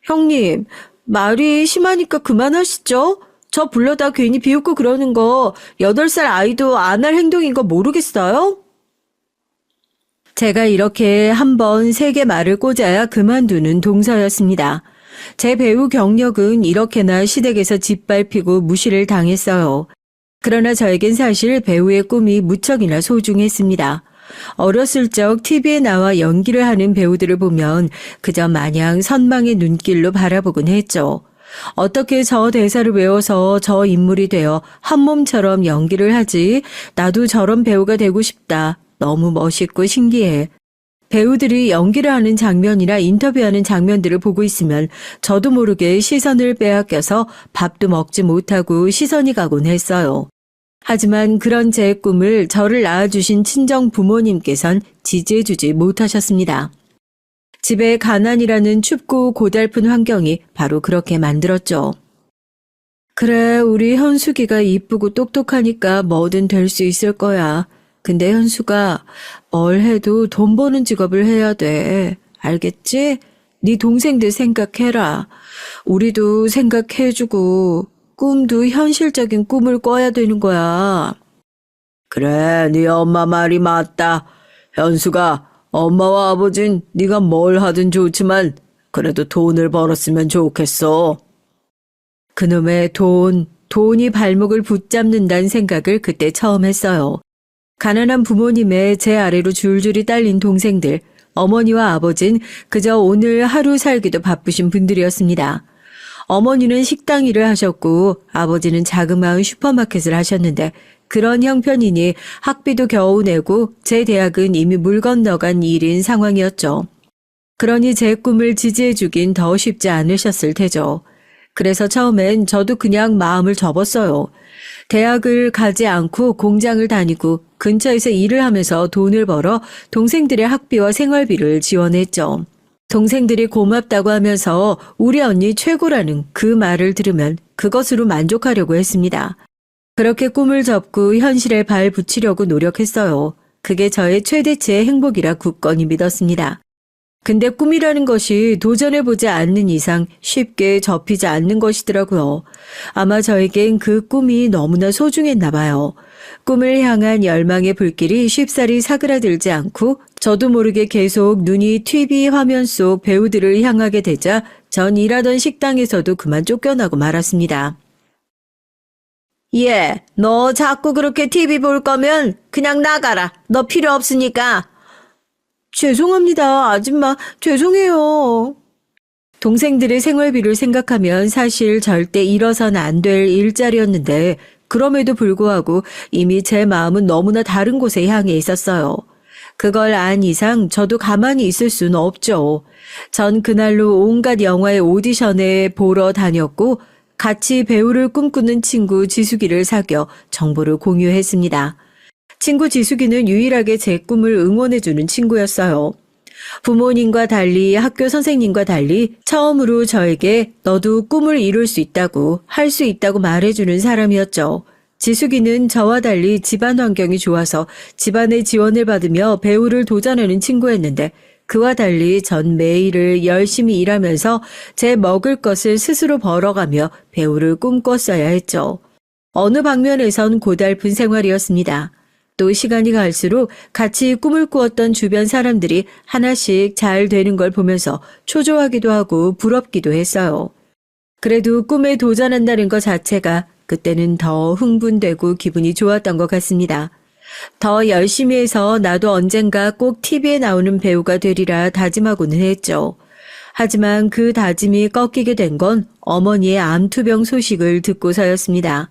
형님, 말이 심하니까 그만하시죠? 저 불러다 괜히 비웃고 그러는 거 8살 아이도 안 할 행동인 거 모르겠어요? 제가 이렇게 한 번 3개 말을 꽂아야 그만두는 동서였습니다. 제 배우 경력은 이렇게나 시댁에서 짓밟히고 무시를 당했어요. 그러나 저에겐 사실 배우의 꿈이 무척이나 소중했습니다. 어렸을 적 TV에 나와 연기를 하는 배우들을 보면 그저 마냥 선망의 눈길로 바라보곤 했죠. 어떻게 저 대사를 외워서 저 인물이 되어 한 몸처럼 연기를 하지? 나도 저런 배우가 되고 싶다. 너무 멋있고 신기해. 배우들이 연기를 하는 장면이나 인터뷰하는 장면들을 보고 있으면 저도 모르게 시선을 빼앗겨서 밥도 먹지 못하고 시선이 가곤 했어요. 하지만 그런 제 꿈을 저를 낳아주신 친정 부모님께선 지지해주지 못하셨습니다. 집에 가난이라는 춥고 고달픈 환경이 바로 그렇게 만들었죠. 그래, 우리 현숙이가 이쁘고 똑똑하니까 뭐든 될 수 있을 거야. 근데 현수가 뭘 해도 돈 버는 직업을 해야 돼. 알겠지? 네 동생들 생각해라. 우리도 생각해주고 꿈도 현실적인 꿈을 꿔야 되는 거야. 그래, 네 엄마 말이 맞다. 현수가 엄마와 아버진 네가 뭘 하든 좋지만 그래도 돈을 벌었으면 좋겠어. 그놈의 돈이 발목을 붙잡는다는 생각을 그때 처음 했어요. 가난한 부모님의 제 아래로 줄줄이 딸린 동생들, 어머니와 아버진 그저 오늘 하루 살기도 바쁘신 분들이었습니다. 어머니는 식당 일을 하셨고 아버지는 자그마한 슈퍼마켓을 하셨는데 그런 형편이니 학비도 겨우 내고 제 대학은 이미 물 건너간 일인 상황이었죠. 그러니 제 꿈을 지지해주긴 더 쉽지 않으셨을 테죠. 그래서 처음엔 저도 그냥 마음을 접었어요. 대학을 가지 않고 공장을 다니고 근처에서 일을 하면서 돈을 벌어 동생들의 학비와 생활비를 지원했죠. 동생들이 고맙다고 하면서 우리 언니 최고라는 그 말을 들으면 그것으로 만족하려고 했습니다. 그렇게 꿈을 접고 현실에 발 붙이려고 노력했어요. 그게 저의 최대치의 행복이라 굳건히 믿었습니다. 근데 꿈이라는 것이 도전해보지 않는 이상 쉽게 접히지 않는 것이더라고요. 아마 저에겐 그 꿈이 너무나 소중했나 봐요. 꿈을 향한 열망의 불길이 쉽사리 사그라들지 않고 저도 모르게 계속 눈이 TV 화면 속 배우들을 향하게 되자 전 일하던 식당에서도 그만 쫓겨나고 말았습니다. 예, 너 자꾸 그렇게 TV 볼 거면 그냥 나가라. 너 필요 없으니까. 죄송합니다, 아줌마. 죄송해요. 동생들의 생활비를 생각하면 사실 절대 잃어서는 안 될 일자리였는데 그럼에도 불구하고 이미 제 마음은 너무나 다른 곳에 향해 있었어요. 그걸 안 이상 저도 가만히 있을 수는 없죠. 전 그날로 온갖 영화의 오디션에 보러 다녔고 같이 배우를 꿈꾸는 친구 지숙이를 사귀어 정보를 공유했습니다. 친구 지숙이는 유일하게 제 꿈을 응원해주는 친구였어요. 부모님과 달리 학교 선생님과 달리 처음으로 저에게 너도 꿈을 이룰 수 있다고 할 수 있다고 말해주는 사람이었죠. 지숙이는 저와 달리 집안 환경이 좋아서 집안의 지원을 받으며 배우를 도전하는 친구였는데 그와 달리 전 매일을 열심히 일하면서 제 먹을 것을 스스로 벌어가며 배우를 꿈꿨어야 했죠. 어느 방면에선 고달픈 생활이었습니다. 또 시간이 갈수록 같이 꿈을 꾸었던 주변 사람들이 하나씩 잘 되는 걸 보면서 초조하기도 하고 부럽기도 했어요. 그래도 꿈에 도전한다는 것 자체가 그때는 더 흥분되고 기분이 좋았던 것 같습니다. 더 열심히 해서 나도 언젠가 꼭 TV에 나오는 배우가 되리라 다짐하고는 했죠. 하지만 그 다짐이 꺾이게 된 건 어머니의 암투병 소식을 듣고서였습니다.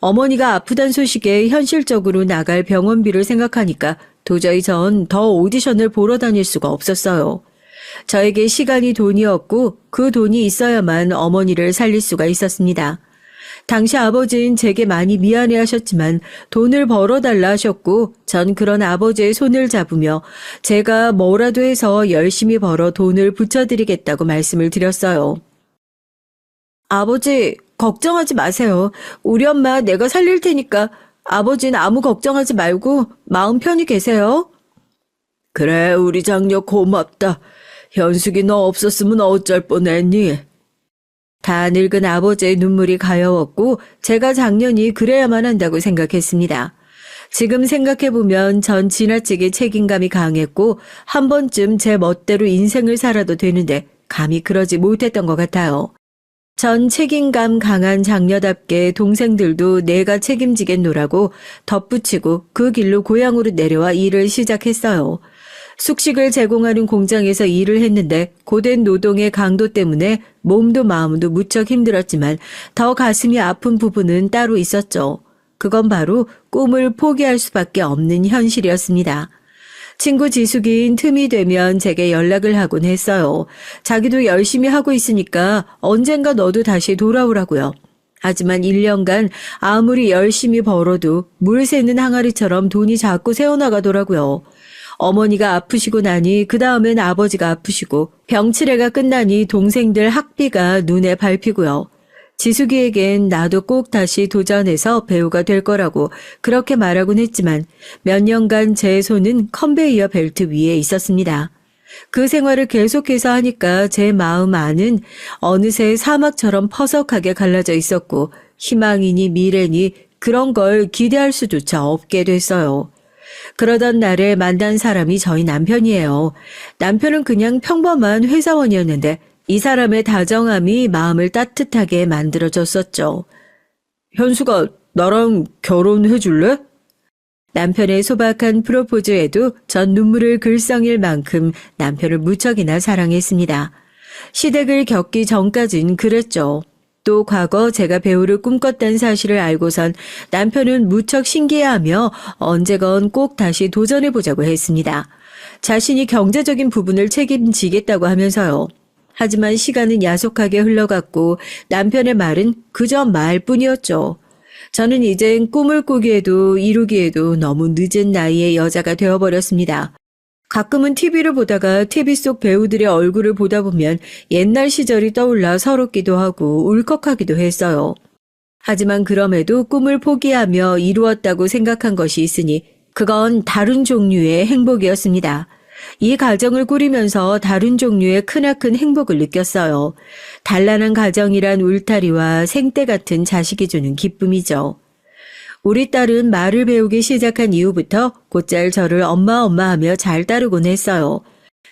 어머니가 아프단 소식에 현실적으로 나갈 병원비를 생각하니까 도저히 전 더 오디션을 보러 다닐 수가 없었어요. 저에게 시간이 돈이었고 그 돈이 있어야만 어머니를 살릴 수가 있었습니다. 당시 아버지는 제게 많이 미안해하셨지만 돈을 벌어달라 하셨고 전 그런 아버지의 손을 잡으며 제가 뭐라도 해서 열심히 벌어 돈을 붙여드리겠다고 말씀을 드렸어요. 아버지, 걱정하지 마세요. 우리 엄마 내가 살릴 테니까 아버지는 아무 걱정하지 말고 마음 편히 계세요. 그래, 우리 장녀 고맙다. 현숙이 너 없었으면 어쩔 뻔했니? 다 늙은 아버지의 눈물이 가여웠고 제가 작년이 그래야만 한다고 생각했습니다. 지금 생각해보면 전 지나치게 책임감이 강했고 한 번쯤 제 멋대로 인생을 살아도 되는데 감히 그러지 못했던 것 같아요. 전 책임감 강한 장녀답게 동생들도 내가 책임지겠노라고 덧붙이고 그 길로 고향으로 내려와 일을 시작했어요. 숙식을 제공하는 공장에서 일을 했는데 고된 노동의 강도 때문에 몸도 마음도 무척 힘들었지만 더 가슴이 아픈 부분은 따로 있었죠. 그건 바로 꿈을 포기할 수밖에 없는 현실이었습니다. 친구 지숙인 틈이 되면 제게 연락을 하곤 했어요. 자기도 열심히 하고 있으니까 언젠가 너도 다시 돌아오라고요. 하지만 1년간 아무리 열심히 벌어도 물 새는 항아리처럼 돈이 자꾸 새어나가더라고요. 어머니가 아프시고 나니 그 다음엔 아버지가 아프시고 병치레가 끝나니 동생들 학비가 눈에 밟히고요. 지숙이에겐 나도 꼭 다시 도전해서 배우가 될 거라고 그렇게 말하곤 했지만 몇 년간 제 손은 컨베이어 벨트 위에 있었습니다. 그 생활을 계속해서 하니까 제 마음 안은 어느새 사막처럼 퍼석하게 갈라져 있었고 희망이니 미래니 그런 걸 기대할 수조차 없게 됐어요. 그러던 날에 만난 사람이 저희 남편이에요. 남편은 그냥 평범한 회사원이었는데 이 사람의 다정함이 마음을 따뜻하게 만들어줬었죠. 현수가 나랑 결혼해 줄래? 남편의 소박한 프로포즈에도 전 눈물을 글썽일 만큼 남편을 무척이나 사랑했습니다. 시댁을 겪기 전까진 그랬죠. 또 과거 제가 배우를 꿈꿨다는 사실을 알고선 남편은 무척 신기해하며 언제건 꼭 다시 도전해보자고 했습니다. 자신이 경제적인 부분을 책임지겠다고 하면서요. 하지만 시간은 야속하게 흘러갔고 남편의 말은 그저 말뿐이었죠. 저는 이젠 꿈을 꾸기에도 이루기에도 너무 늦은 나이의 여자가 되어버렸습니다. 가끔은 TV를 보다가 TV 속 배우들의 얼굴을 보다 보면 옛날 시절이 떠올라 서럽기도 하고 울컥하기도 했어요. 하지만 그럼에도 꿈을 포기하며 이루었다고 생각한 것이 있으니 그건 다른 종류의 행복이었습니다. 이 가정을 꾸리면서 다른 종류의 크나큰 행복을 느꼈어요. 단란한 가정이란 울타리와 생떼 같은 자식이 주는 기쁨이죠. 우리 딸은 말을 배우기 시작한 이후부터 곧잘 저를 엄마 하며 잘 따르곤 했어요.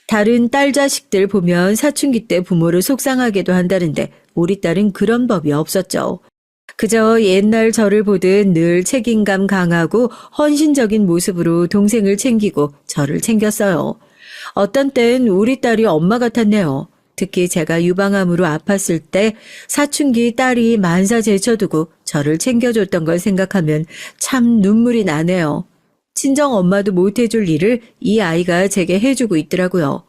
다른 딸 자식들 보면 사춘기 때 부모를 속상하게도 한다는데 우리 딸은 그런 법이 없었죠. 그저 옛날 저를 보듯 늘 책임감 강하고 헌신적인 모습으로 동생을 챙기고 저를 챙겼어요. 어떤 땐 우리 딸이 엄마 같았네요. 특히 제가 유방암으로 아팠을 때 사춘기 딸이 만사 제쳐두고 저를 챙겨줬던 걸 생각하면 참 눈물이 나네요. 친정 엄마도 못해줄 일을 이 아이가 제게 해주고 있더라고요.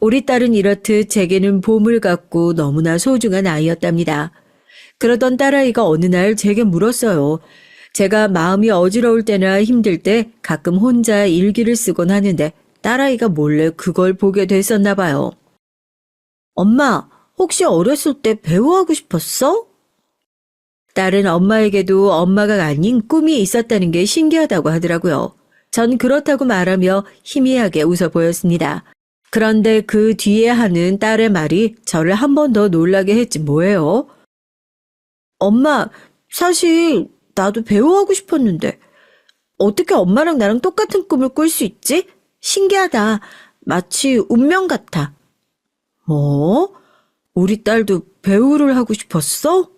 우리 딸은 이렇듯 제게는 보물 같고 너무나 소중한 아이였답니다. 그러던 딸아이가 어느 날 제게 물었어요. 제가 마음이 어지러울 때나 힘들 때 가끔 혼자 일기를 쓰곤 하는데 딸아이가 몰래 그걸 보게 됐었나 봐요. 엄마, 혹시 어렸을 때 배우하고 싶었어? 딸은 엄마에게도 엄마가 아닌 꿈이 있었다는 게 신기하다고 하더라고요. 전 그렇다고 말하며 희미하게 웃어 보였습니다. 그런데 그 뒤에 하는 딸의 말이 저를 한 번 더 놀라게 했지 뭐예요? 엄마, 사실 나도 배우하고 싶었는데 어떻게 엄마랑 나랑 똑같은 꿈을 꿀 수 있지? 신기하다. 마치 운명 같아. 뭐? 우리 딸도 배우를 하고 싶었어?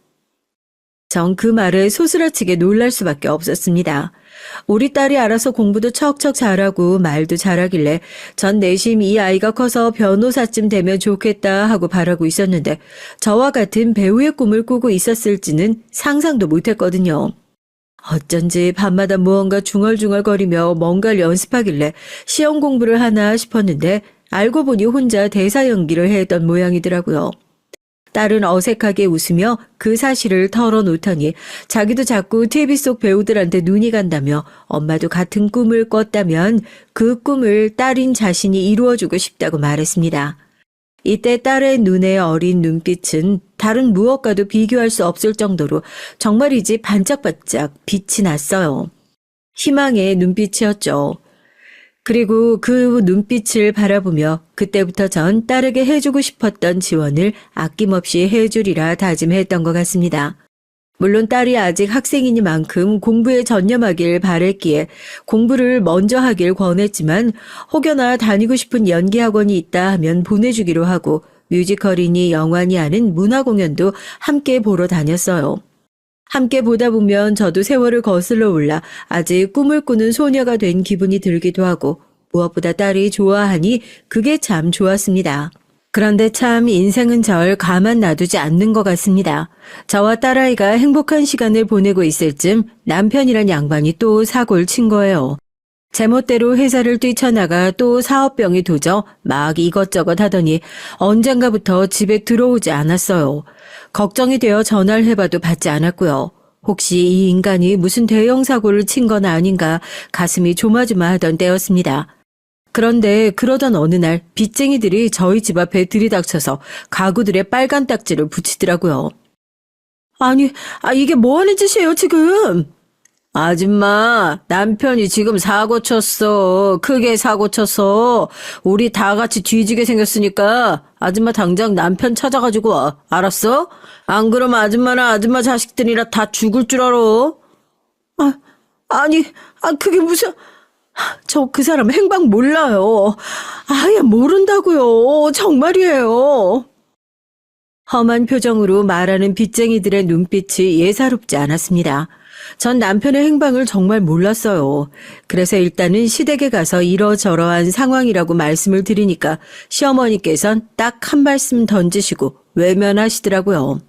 전 그 말에 소스라치게 놀랄 수밖에 없었습니다. 우리 딸이 알아서 공부도 척척 잘하고 말도 잘하길래 전 내심 이 아이가 커서 변호사쯤 되면 좋겠다 하고 바라고 있었는데 저와 같은 배우의 꿈을 꾸고 있었을지는 상상도 못했거든요. 어쩐지 밤마다 무언가 중얼중얼거리며 뭔가를 연습하길래 시험 공부를 하나 싶었는데 알고 보니 혼자 대사 연기를 했던 모양이더라고요. 딸은 어색하게 웃으며 그 사실을 털어놓더니 자기도 자꾸 TV 속 배우들한테 눈이 간다며 엄마도 같은 꿈을 꿨다면 그 꿈을 딸인 자신이 이루어주고 싶다고 말했습니다. 이때 딸의 눈에 어린 눈빛은 다른 무엇과도 비교할 수 없을 정도로 정말이지 반짝반짝 빛이 났어요. 희망의 눈빛이었죠. 그리고 그 눈빛을 바라보며 그때부터 전 딸에게 해주고 싶었던 지원을 아낌없이 해주리라 다짐했던 것 같습니다. 물론 딸이 아직 학생이니만큼 공부에 전념하길 바랬기에 공부를 먼저 하길 권했지만 혹여나 다니고 싶은 연기학원이 있다 하면 보내주기로 하고 뮤지컬이니 영화니 하는 문화공연도 함께 보러 다녔어요. 함께 보다 보면 저도 세월을 거슬러 올라 아직 꿈을 꾸는 소녀가 된 기분이 들기도 하고 무엇보다 딸이 좋아하니 그게 참 좋았습니다. 그런데 참 인생은 절 가만 놔두지 않는 것 같습니다. 저와 딸아이가 행복한 시간을 보내고 있을 즈음 남편이란 양반이 또 사고를 친 거예요. 제멋대로 회사를 뛰쳐나가 또 사업병이 도져 막 이것저것 하더니 언젠가부터 집에 들어오지 않았어요. 걱정이 되어 전화를 해봐도 받지 않았고요. 혹시 이 인간이 무슨 대형 사고를 친 건 아닌가 가슴이 조마조마하던 때였습니다. 그런데 그러던 어느 날 빚쟁이들이 저희 집 앞에 들이닥쳐서 가구들의 빨간 딱지를 붙이더라고요. 아니, 이게 뭐 하는 짓이에요, 지금? 아줌마, 남편이 지금 사고 쳤어. 크게 사고 쳤어. 우리 다 같이 뒤지게 생겼으니까 아줌마 당장 남편 찾아가지고 와. 알았어? 안 그러면 아줌마나 아줌마 자식들이라 다 죽을 줄 알아. 그게 무슨... 저 그 사람 행방 몰라요. 아예 모른다고요. 정말이에요. 험한 표정으로 말하는 빚쟁이들의 눈빛이 예사롭지 않았습니다. 전 남편의 행방을 정말 몰랐어요. 그래서 일단은 시댁에 가서 이러저러한 상황이라고 말씀을 드리니까 시어머니께선 딱 한 말씀 던지시고 외면하시더라고요.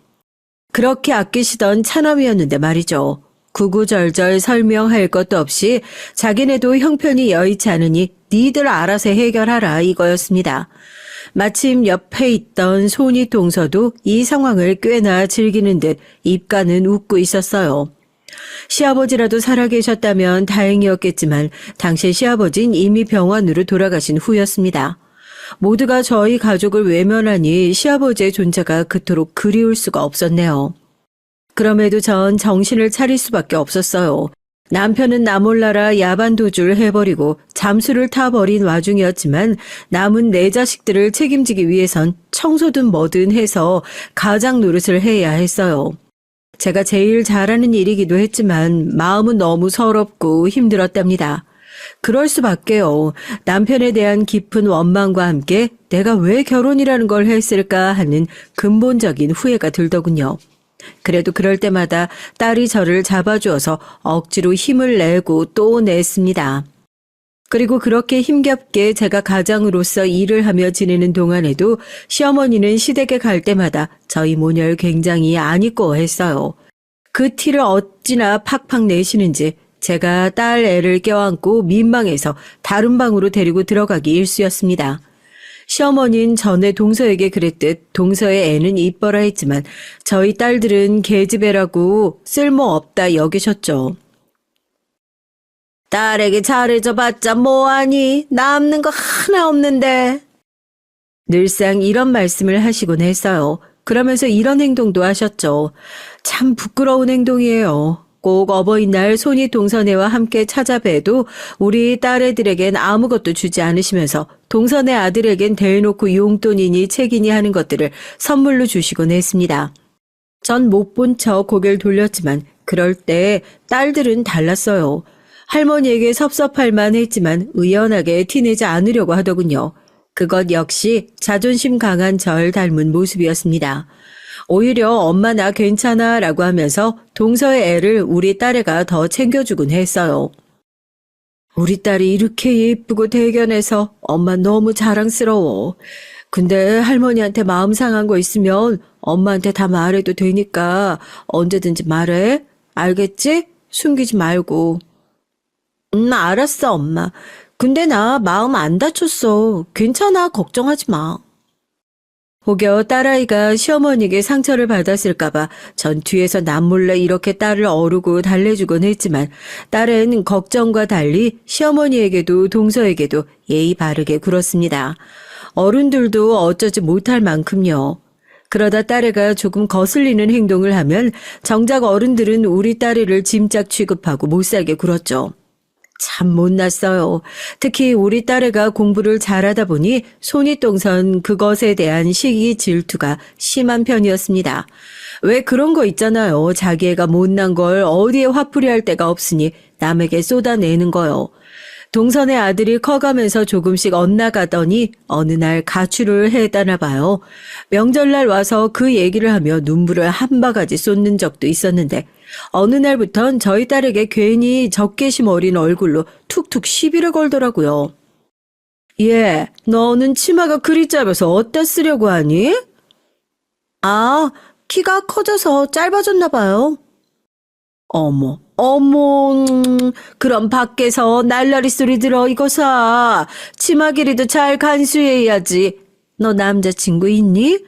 그렇게 아끼시던 차남이었는데 말이죠. 구구절절 설명할 것도 없이 자기네도 형편이 여의치 않으니 니들 알아서 해결하라 이거였습니다. 마침 옆에 있던 손이 동서도 이 상황을 꽤나 즐기는 듯 입가는 웃고 있었어요. 시아버지라도 살아계셨다면 다행이었겠지만 당시 시아버진 이미 병원으로 돌아가신 후였습니다. 모두가 저희 가족을 외면하니 시아버지의 존재가 그토록 그리울 수가 없었네요. 그럼에도 전 정신을 차릴 수밖에 없었어요. 남편은 나 몰라라 야반도주를 해버리고 잠수를 타버린 와중이었지만 남은 내 자식들을 책임지기 위해선 청소든 뭐든 해서 가장 노릇을 해야 했어요. 제가 제일 잘하는 일이기도 했지만 마음은 너무 서럽고 힘들었답니다. 그럴 수밖에요. 남편에 대한 깊은 원망과 함께 내가 왜 결혼이라는 걸 했을까 하는 근본적인 후회가 들더군요. 그래도 그럴 때마다 딸이 저를 잡아주어서 억지로 힘을 내고 또 냈습니다. 그리고 그렇게 힘겹게 제가 가장으로서 일을 하며 지내는 동안에도 시어머니는 시댁에 갈 때마다 저희 모녀를 굉장히 안 입고 했어요. 그 티를 어찌나 팍팍 내시는지 제가 딸 애를 껴안고 민망해서 다른 방으로 데리고 들어가기 일쑤였습니다. 시어머니는 전에 동서에게 그랬듯 동서의 애는 이뻐라 했지만 저희 딸들은 계집애라고 쓸모없다 여기셨죠. 딸에게 잘해줘 봤자 뭐하니? 남는 거 하나 없는데. 늘상 이런 말씀을 하시곤 했어요. 그러면서 이런 행동도 하셨죠. 참 부끄러운 행동이에요. 꼭 어버이날 손이 동서네와 함께 찾아뵈도 우리 딸애들에겐 아무것도 주지 않으시면서 동서네 아들에겐 대놓고 용돈이니 책이니 하는 것들을 선물로 주시곤 했습니다. 전 못 본 척 고개를 돌렸지만 그럴 때 딸들은 달랐어요. 할머니에게 섭섭할 만했지만 의연하게 티내지 않으려고 하더군요. 그것 역시 자존심 강한 절 닮은 모습이었습니다. 오히려 엄마 나 괜찮아 라고 하면서 동서의 애를 우리 딸애가 더 챙겨주곤 했어요. 우리 딸이 이렇게 예쁘고 대견해서 엄마 너무 자랑스러워. 근데 할머니한테 마음 상한 거 있으면 엄마한테 다 말해도 되니까 언제든지 말해. 알겠지? 숨기지 말고. 알았어, 엄마. 근데 나 마음 안 다쳤어. 괜찮아, 걱정하지 마. 혹여 딸아이가 시어머니에게 상처를 받았을까봐 전 뒤에서 남몰래 이렇게 딸을 어루고 달래주곤 했지만 딸은 걱정과 달리 시어머니에게도 동서에게도 예의 바르게 굴었습니다. 어른들도 어쩌지 못할 만큼요. 그러다 딸애가 조금 거슬리는 행동을 하면 정작 어른들은 우리 딸애를 짐짝 취급하고 못살게 굴었죠. 참 못났어요. 특히 우리 딸애가 공부를 잘하다 보니 손윗동선 그것에 대한 시기 질투가 심한 편이었습니다. 왜 그런 거 있잖아요. 자기 애가 못난 걸 어디에 화풀이 할 데가 없으니 남에게 쏟아내는 거요. 동선의 아들이 커가면서 조금씩 엇나가더니 어느 날 가출을 했다나 봐요. 명절날 와서 그 얘기를 하며 눈물을 한 바가지 쏟는 적도 있었는데 어느 날부턴 저희 딸에게 괜히 적개심 어린 얼굴로 툭툭 시비를 걸더라고요. 얘, 너는 치마가 그리 짧아서 어디다 쓰려고 하니? 아, 키가 커져서 짧아졌나 봐요. 어머, 그럼 밖에서 날라리 소리 들어 이거사. 치마 길이도 잘 간수해야지. 너 남자친구 있니?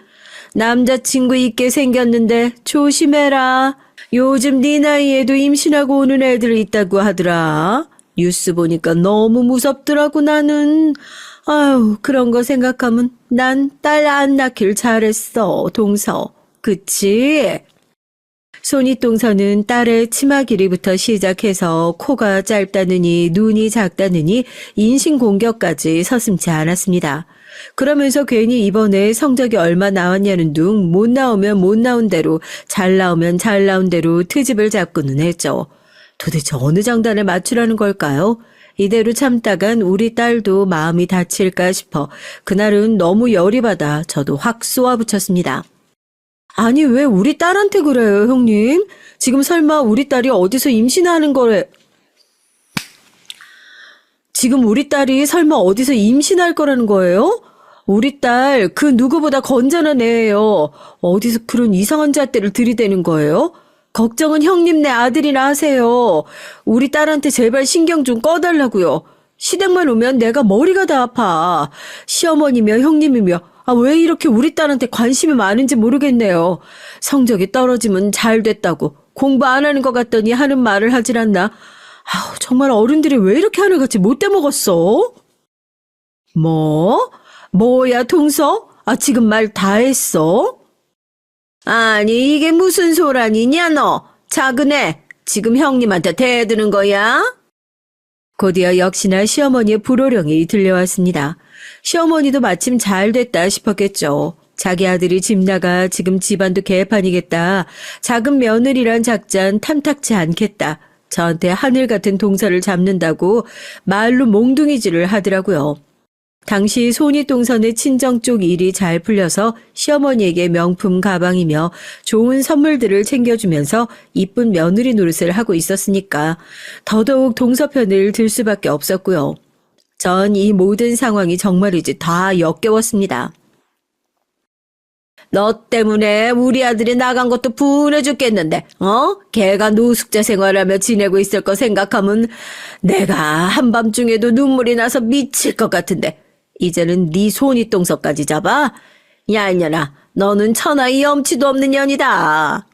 남자친구 있게 생겼는데 조심해라. 요즘 네 나이에도 임신하고 오는 애들 있다고 하더라. 뉴스 보니까 너무 무섭더라고 나는. 아유, 그런 거 생각하면 난 딸 안 낳길 잘했어, 동서. 그치? 손윗동서는 딸의 치마 길이부터 시작해서 코가 짧다느니 눈이 작다느니 인신공격까지 서슴지 않았습니다. 그러면서 괜히 이번에 성적이 얼마 나왔냐는 둥 못 나오면 못 나온 대로 잘 나오면 잘 나온 대로 트집을 잡고는 했죠. 도대체 어느 장단에 맞추라는 걸까요? 이대로 참다간 우리 딸도 마음이 다칠까 싶어 그날은 너무 열이 받아 저도 확 쏘아붙였습니다. 아니 왜 우리 딸한테 그래요, 형님? 지금 설마 우리 딸이 어디서 임신하는 거래? 지금 우리 딸이 설마 어디서 임신할 거라는 거예요? 우리 딸 그 누구보다 건전한 애예요. 어디서 그런 이상한 잣대를 들이대는 거예요? 걱정은 형님네 아들이나 하세요. 우리 딸한테 제발 신경 좀 꺼달라고요. 시댁만 오면 내가 머리가 다 아파. 시어머니며 형님이며 왜 이렇게 우리 딸한테 관심이 많은지 모르겠네요. 성적이 떨어지면 잘 됐다고 공부 안 하는 것 같더니 하는 말을 하질 않나. 정말 어른들이 왜 이렇게 하늘같이 못돼 먹었어? 뭐야 동서? 지금 말 다 했어? 아니 이게 무슨 소란이냐 너. 작은 애 지금 형님한테 대드는 거야? 곧이어 역시나 시어머니의 불호령이 들려왔습니다. 시어머니도 마침 잘 됐다 싶었겠죠. 자기 아들이 집 나가 지금 집안도 개판이겠다. 작은 며느리란 작잔 탐탁치 않겠다. 저한테 하늘 같은 동서를 잡는다고 말로 몽둥이질을 하더라고요. 당시 손윗동선의 친정 쪽 일이 잘 풀려서 시어머니에게 명품 가방이며 좋은 선물들을 챙겨주면서 이쁜 며느리 노릇을 하고 있었으니까 더더욱 동서 편을 들 수밖에 없었고요. 전 이 모든 상황이 정말이지 다 역겨웠습니다. 너 때문에 우리 아들이 나간 것도 분해 죽겠는데, 걔가 노숙자 생활하며 지내고 있을 거 생각하면 내가 한밤중에도 눈물이 나서 미칠 것 같은데, 이제는 네 손윗동서까지 잡아? 야, 이년아, 너는 천하의 염치도 없는 년이다.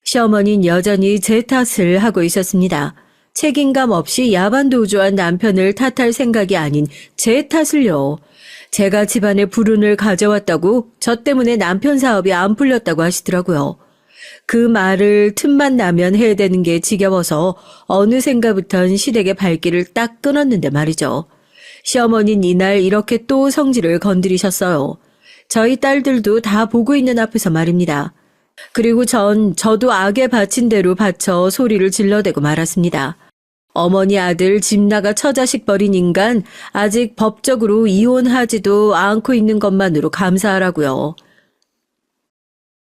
시어머니는 여전히 제 탓을 하고 있었습니다. 책임감 없이 야반도주한 남편을 탓할 생각이 아닌 제 탓을요. 제가 집안에 불운을 가져왔다고 저 때문에 남편 사업이 안 풀렸다고 하시더라고요. 그 말을 틈만 나면 해야 되는 게 지겨워서 어느샌가부턴 시댁의 발길을 딱 끊었는데 말이죠. 시어머니는 이날 이렇게 또 성질을 건드리셨어요. 저희 딸들도 다 보고 있는 앞에서 말입니다. 그리고 저도 악에 바친 대로 바쳐 소리를 질러대고 말았습니다. 어머니 아들 집 나가 처자식 버린 인간 아직 법적으로 이혼하지도 않고 있는 것만으로 감사하라고요.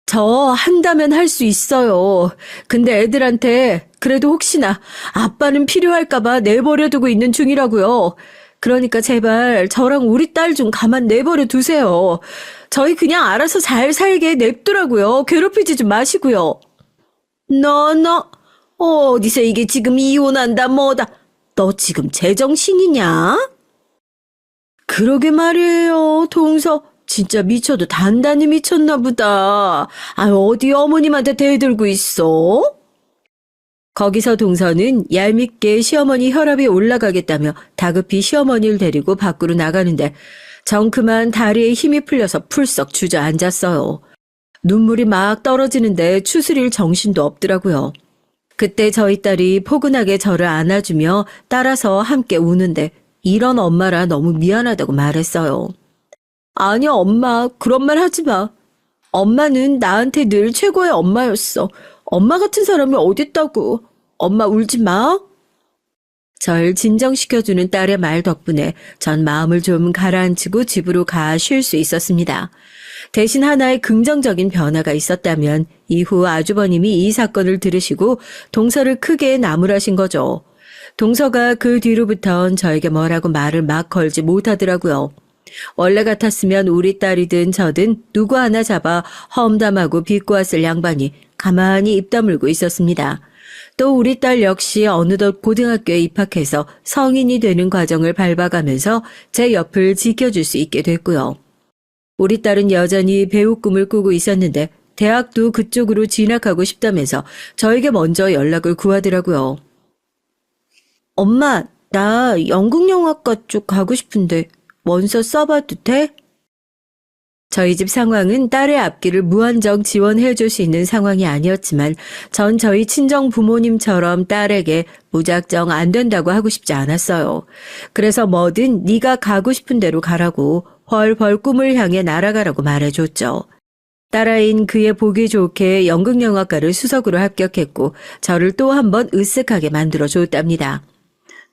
저 한다면 할 수 있어요. 근데 애들한테 그래도 혹시나 아빠는 필요할까봐 내버려두고 있는 중이라고요. 그러니까 제발 저랑 우리 딸 좀 가만 내버려 두세요. 저희 그냥 알아서 잘 살게 냅두라고요. 괴롭히지 좀 마시고요. 너 어디서 이게 지금 이혼한다 뭐다. 너 지금 제정신이냐? 그러게 말이에요. 동서 진짜 미쳐도 단단히 미쳤나 보다. 어디 어머님한테 대들고 있어? 거기서 동서는 얄밉게 시어머니 혈압이 올라가겠다며 다급히 시어머니를 데리고 밖으로 나가는데 전 그만 다리에 힘이 풀려서 풀썩 주저앉았어요. 눈물이 막 떨어지는데 추스릴 정신도 없더라고요. 그때 저희 딸이 포근하게 저를 안아주며 따라서 함께 우는데 이런 엄마라 너무 미안하다고 말했어요. 아니야 엄마 그런 말 하지 마. 엄마는 나한테 늘 최고의 엄마였어. 엄마 같은 사람이 어딨다고. 엄마 울지 마. 절 진정시켜주는 딸의 말 덕분에 전 마음을 좀 가라앉히고 집으로 가 쉴 수 있었습니다. 대신 하나의 긍정적인 변화가 있었다면 이후 아주버님이 이 사건을 들으시고 동서를 크게 나무라신 거죠. 동서가 그 뒤로부턴 저에게 뭐라고 말을 막 걸지 못하더라고요. 원래 같았으면 우리 딸이든 저든 누구 하나 잡아 험담하고 비꼬았을 양반이 가만히 입 다물고 있었습니다. 또 우리 딸 역시 어느덧 고등학교에 입학해서 성인이 되는 과정을 밟아가면서 제 옆을 지켜줄 수 있게 됐고요. 우리 딸은 여전히 배우 꿈을 꾸고 있었는데 대학도 그쪽으로 진학하고 싶다면서 저에게 먼저 연락을 구하더라고요. 엄마, 나 연극영화과 쪽 가고 싶은데 원서 써봐도 돼? 저희 집 상황은 딸의 앞길을 무한정 지원해줄 수 있는 상황이 아니었지만 전 저희 친정 부모님처럼 딸에게 무작정 안 된다고 하고 싶지 않았어요. 그래서 뭐든 네가 가고 싶은 대로 가라고 벌벌 꿈을 향해 날아가라고 말해줬죠. 딸아이는 그의 보기 좋게 연극영화과를 수석으로 합격했고 저를 또 한 번 으쓱하게 만들어줬답니다.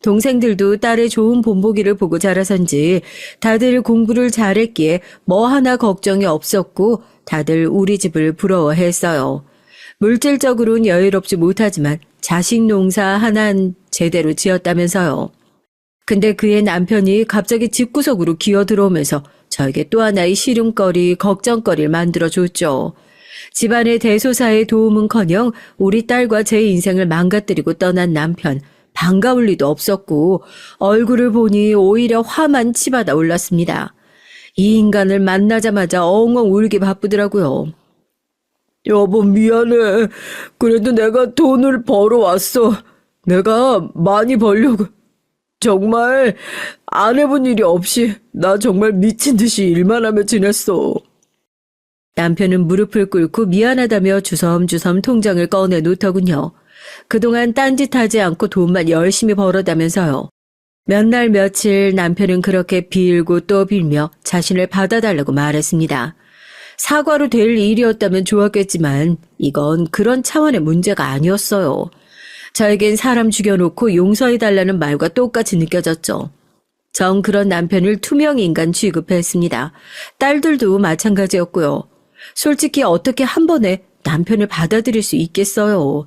동생들도 딸의 좋은 본보기를 보고 자라선지 다들 공부를 잘했기에 뭐 하나 걱정이 없었고 다들 우리 집을 부러워했어요. 물질적으로는 여유롭지 못하지만 자식 농사 하나는 제대로 지었다면서요. 근데 그의 남편이 갑자기 집구석으로 기어들어오면서 저에게 또 하나의 시름거리, 걱정거리를 만들어줬죠. 집안의 대소사의 도움은커녕 우리 딸과 제 인생을 망가뜨리고 떠난 남편, 반가울 리도 없었고 얼굴을 보니 오히려 화만 치받아 올랐습니다. 이 인간을 만나자마자 엉엉 울기 바쁘더라고요. 여보 미안해. 그래도 내가 돈을 벌어왔어. 내가 많이 벌려고. 정말 안 해본 일이 없이 나 정말 미친 듯이 일만 하며 지냈어. 남편은 무릎을 꿇고 미안하다며 주섬주섬 통장을 꺼내 놓더군요. 그동안 딴짓하지 않고 돈만 열심히 벌었다면서요. 몇 날 며칠 남편은 그렇게 빌고 또 빌며 자신을 봐달라고 말했습니다. 사과로 될 일이었다면 좋았겠지만 이건 그런 차원의 문제가 아니었어요. 저에겐 사람 죽여놓고 용서해달라는 말과 똑같이 느껴졌죠. 전 그런 남편을 투명인간 취급했습니다. 딸들도 마찬가지였고요. 솔직히 어떻게 한 번에 남편을 받아들일 수 있겠어요.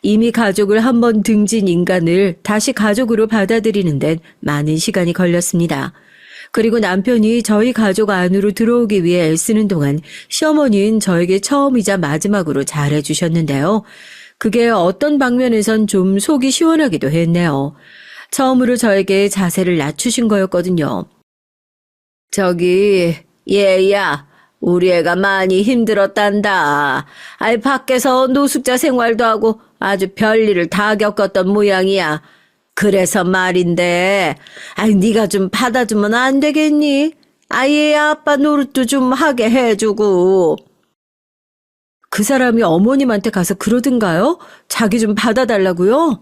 이미 가족을 한 번 등진 인간을 다시 가족으로 받아들이는 데는 많은 시간이 걸렸습니다. 그리고 남편이 저희 가족 안으로 들어오기 위해 애쓰는 동안 시어머니는 저에게 처음이자 마지막으로 잘해주셨는데요. 그게 어떤 방면에선 좀 속이 시원하기도 했네요. 처음으로 저에게 자세를 낮추신 거였거든요. 저기, 얘야, 우리 애가 많이 힘들었단다. 아이, 밖에서 노숙자 생활도 하고 아주 별일을 다 겪었던 모양이야. 그래서 말인데, 아이, 네가 좀 받아주면 안 되겠니? 아이, 아빠 노릇도 좀 하게 해주고. 그 사람이 어머님한테 가서 그러든가요? 자기 좀 받아달라고요?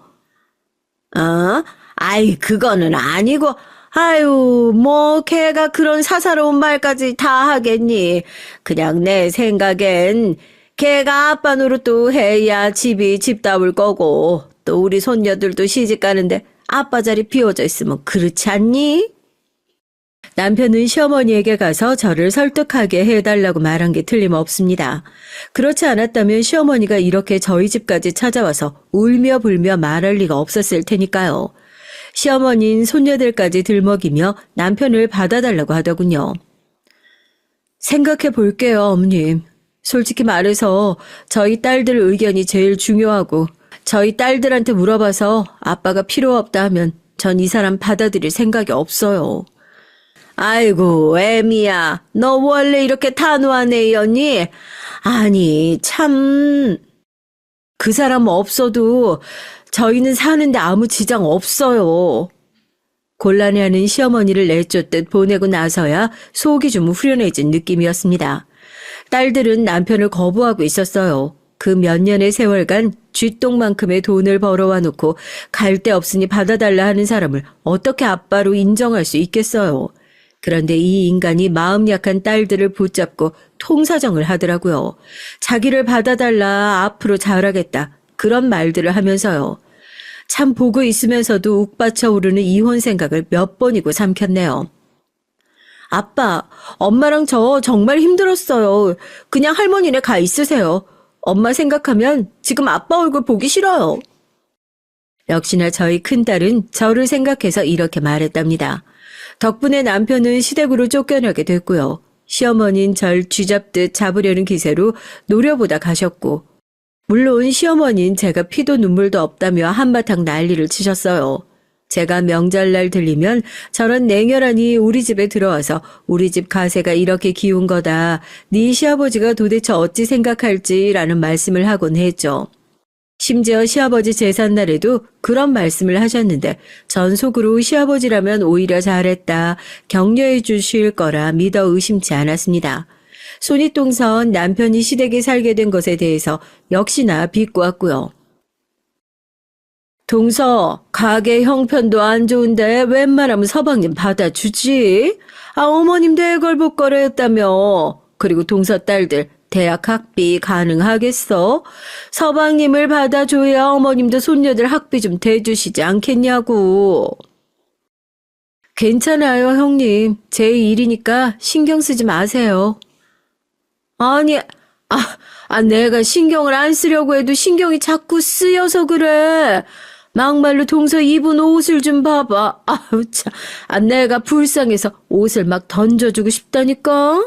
어? 아이, 그거는 아니고, 아유, 뭐, 걔가 그런 사사로운 말까지 다 하겠니? 그냥 내 생각엔, 걔가 아빠 노릇도 해야 집이 집다울 거고, 또 우리 손녀들도 시집 가는데 아빠 자리 비워져 있으면 그렇지 않니? 남편은 시어머니에게 가서 저를 설득하게 해달라고 말한 게 틀림없습니다. 그렇지 않았다면 시어머니가 이렇게 저희 집까지 찾아와서 울며 불며 말할 리가 없었을 테니까요. 시어머니는 손녀들까지 들먹이며 남편을 받아달라고 하더군요. 생각해 볼게요, 어머님. 솔직히 말해서 저희 딸들 의견이 제일 중요하고 저희 딸들한테 물어봐서 아빠가 필요 없다 하면 전 이 사람 받아들일 생각이 없어요. 아이고, 애미야. 너 원래 이렇게 단호한 애였니? 아니, 참. 그 사람 없어도 저희는 사는데 아무 지장 없어요. 곤란해하는 시어머니를 내쫓듯 보내고 나서야 속이 좀 후련해진 느낌이었습니다. 딸들은 남편을 거부하고 있었어요. 그 몇 년의 세월간 쥐똥만큼의 돈을 벌어와 놓고 갈 데 없으니 받아달라 하는 사람을 어떻게 아빠로 인정할 수 있겠어요. 그런데 이 인간이 마음 약한 딸들을 붙잡고 통사정을 하더라고요. 자기를 받아달라, 앞으로 잘하겠다. 그런 말들을 하면서요. 참 보고 있으면서도 욱받쳐 오르는 이혼 생각을 몇 번이고 삼켰네요. 아빠, 엄마랑 저 정말 힘들었어요. 그냥 할머니네 가 있으세요. 엄마 생각하면 지금 아빠 얼굴 보기 싫어요. 역시나 저희 큰딸은 저를 생각해서 이렇게 말했답니다. 덕분에 남편은 시댁으로 쫓겨나게 됐고요. 시어머니는 절 쥐잡듯 잡으려는 기세로 노려보다 가셨고, 물론 시어머니는 제가 피도 눈물도 없다며 한바탕 난리를 치셨어요. 제가 명절날 들리면 저런 냉혈하니 우리 집에 들어와서 우리 집 가세가 이렇게 기운 거다. 네 시아버지가 도대체 어찌 생각할지라는 말씀을 하곤 했죠. 심지어 시아버지 제삿날에도 그런 말씀을 하셨는데 전 속으로 시아버지라면 오히려 잘했다. 격려해 주실 거라 믿어 의심치 않았습니다. 손윗동선 남편이 시댁에 살게 된 것에 대해서 역시나 비꼬았고요. 동서, 가게 형편도 안 좋은데 웬만하면 서방님 받아주지. 아, 어머님도 애걸복걸을 했다며. 그리고 동서 딸들 대학 학비 가능하겠어? 서방님을 받아줘야 어머님도 손녀들 학비 좀 대주시지 않겠냐고. 괜찮아요, 형님. 제 일이니까 신경 쓰지 마세요. 아니, 내가 신경을 안 쓰려고 해도 신경이 자꾸 쓰여서 그래. 막말로 동서 입은 옷을 좀 봐봐. 아우, 참. 내가 불쌍해서 옷을 막 던져주고 싶다니까.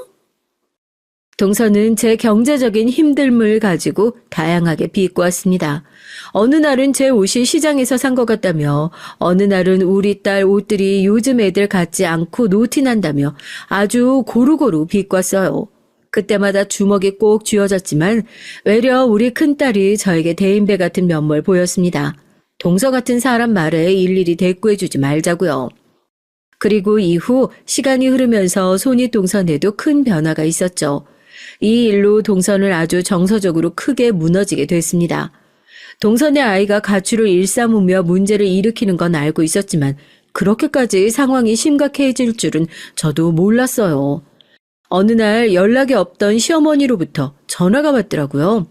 동서는 제 경제적인 힘듦을 가지고 다양하게 비꼬았습니다. 어느 날은 제 옷이 시장에서 산 것 같다며, 어느 날은 우리 딸 옷들이 요즘 애들 같지 않고 노티난다며 아주 고루고루 비꼬았어요. 그때마다 주먹이 꼭 쥐어졌지만 외려 우리 큰딸이 저에게 대인배 같은 면모를 보였습니다. 동서 같은 사람 말에 일일이 대꾸해주지 말자고요. 그리고 이후 시간이 흐르면서 손윗동선에도 큰 변화가 있었죠. 이 일로 동선을 아주 정서적으로 크게 무너지게 됐습니다. 동선의 아이가 가출을 일삼으며 문제를 일으키는 건 알고 있었지만 그렇게까지 상황이 심각해질 줄은 저도 몰랐어요. 어느 날 연락이 없던 시어머니로부터 전화가 왔더라고요.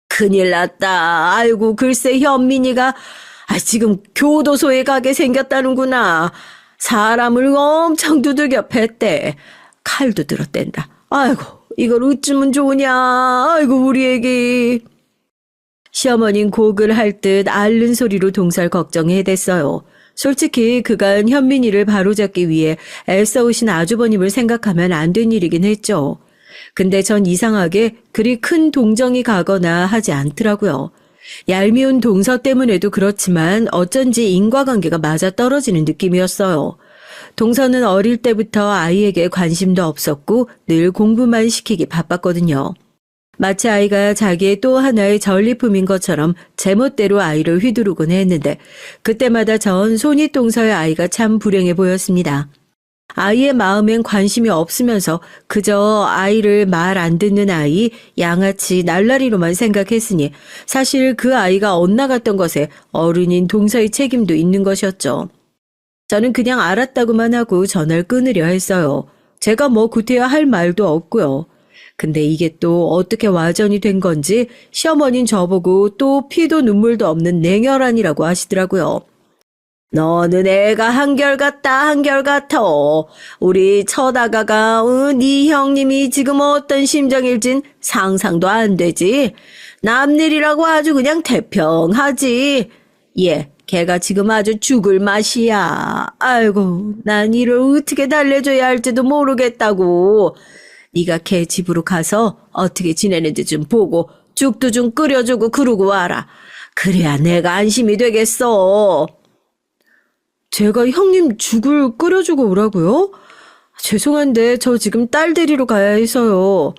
큰일 났다. 아이고, 글쎄 현민이가 지금 교도소에 가게 생겼다는구나. 사람을 엄청 두들겨 팼대. 칼도 들었댄다. 아이고, 이걸 어쩌면 좋으냐. 아이고, 우리 애기. 시어머니는 곡을 할 듯 앓는 소리로 동서를 걱정해댔어요. 솔직히 그간 현민이를 바로잡기 위해 애써오신 아주버님을 생각하면 안 된 일이긴 했죠. 근데 전 이상하게 그리 큰 동정이 가거나 하지 않더라고요. 얄미운 동서 때문에도 그렇지만 어쩐지 인과관계가 맞아떨어지는 느낌이었어요. 동서는 어릴 때부터 아이에게 관심도 없었고 늘 공부만 시키기 바빴거든요. 마치 아이가 자기의 또 하나의 전리품인 것처럼 제멋대로 아이를 휘두르곤 했는데 그때마다 전 손윗동서의 아이가 참 불행해 보였습니다. 아이의 마음엔 관심이 없으면서 그저 아이를 말 안 듣는 아이, 양아치, 날라리로만 생각했으니 사실 그 아이가 엇나갔던 것에 어른인 동서의 책임도 있는 것이었죠. 저는 그냥 알았다고만 하고 전화를 끊으려 했어요. 제가 뭐 구태여 할 말도 없고요. 근데 이게 또 어떻게 와전이 된 건지 시어머니는 저보고 또 피도 눈물도 없는 냉혈한이라고 하시더라고요. 너는 애가 한결같다 한결같아. 우리 처다가가 네 형님이 지금 어떤 심정일진 상상도 안 되지. 남일이라고 아주 그냥 태평하지. 걔가 지금 아주 죽을 맛이야. 아이고, 난 이를 어떻게 달래줘야 할지도 모르겠다고. 네가 걔 집으로 가서 어떻게 지내는지 좀 보고 죽도 좀 끓여주고 그러고 와라. 그래야 내가 안심이 되겠어. 제가 형님 죽을 끓여주고 오라고요? 죄송한데 저 지금 딸 데리러 가야 해서요.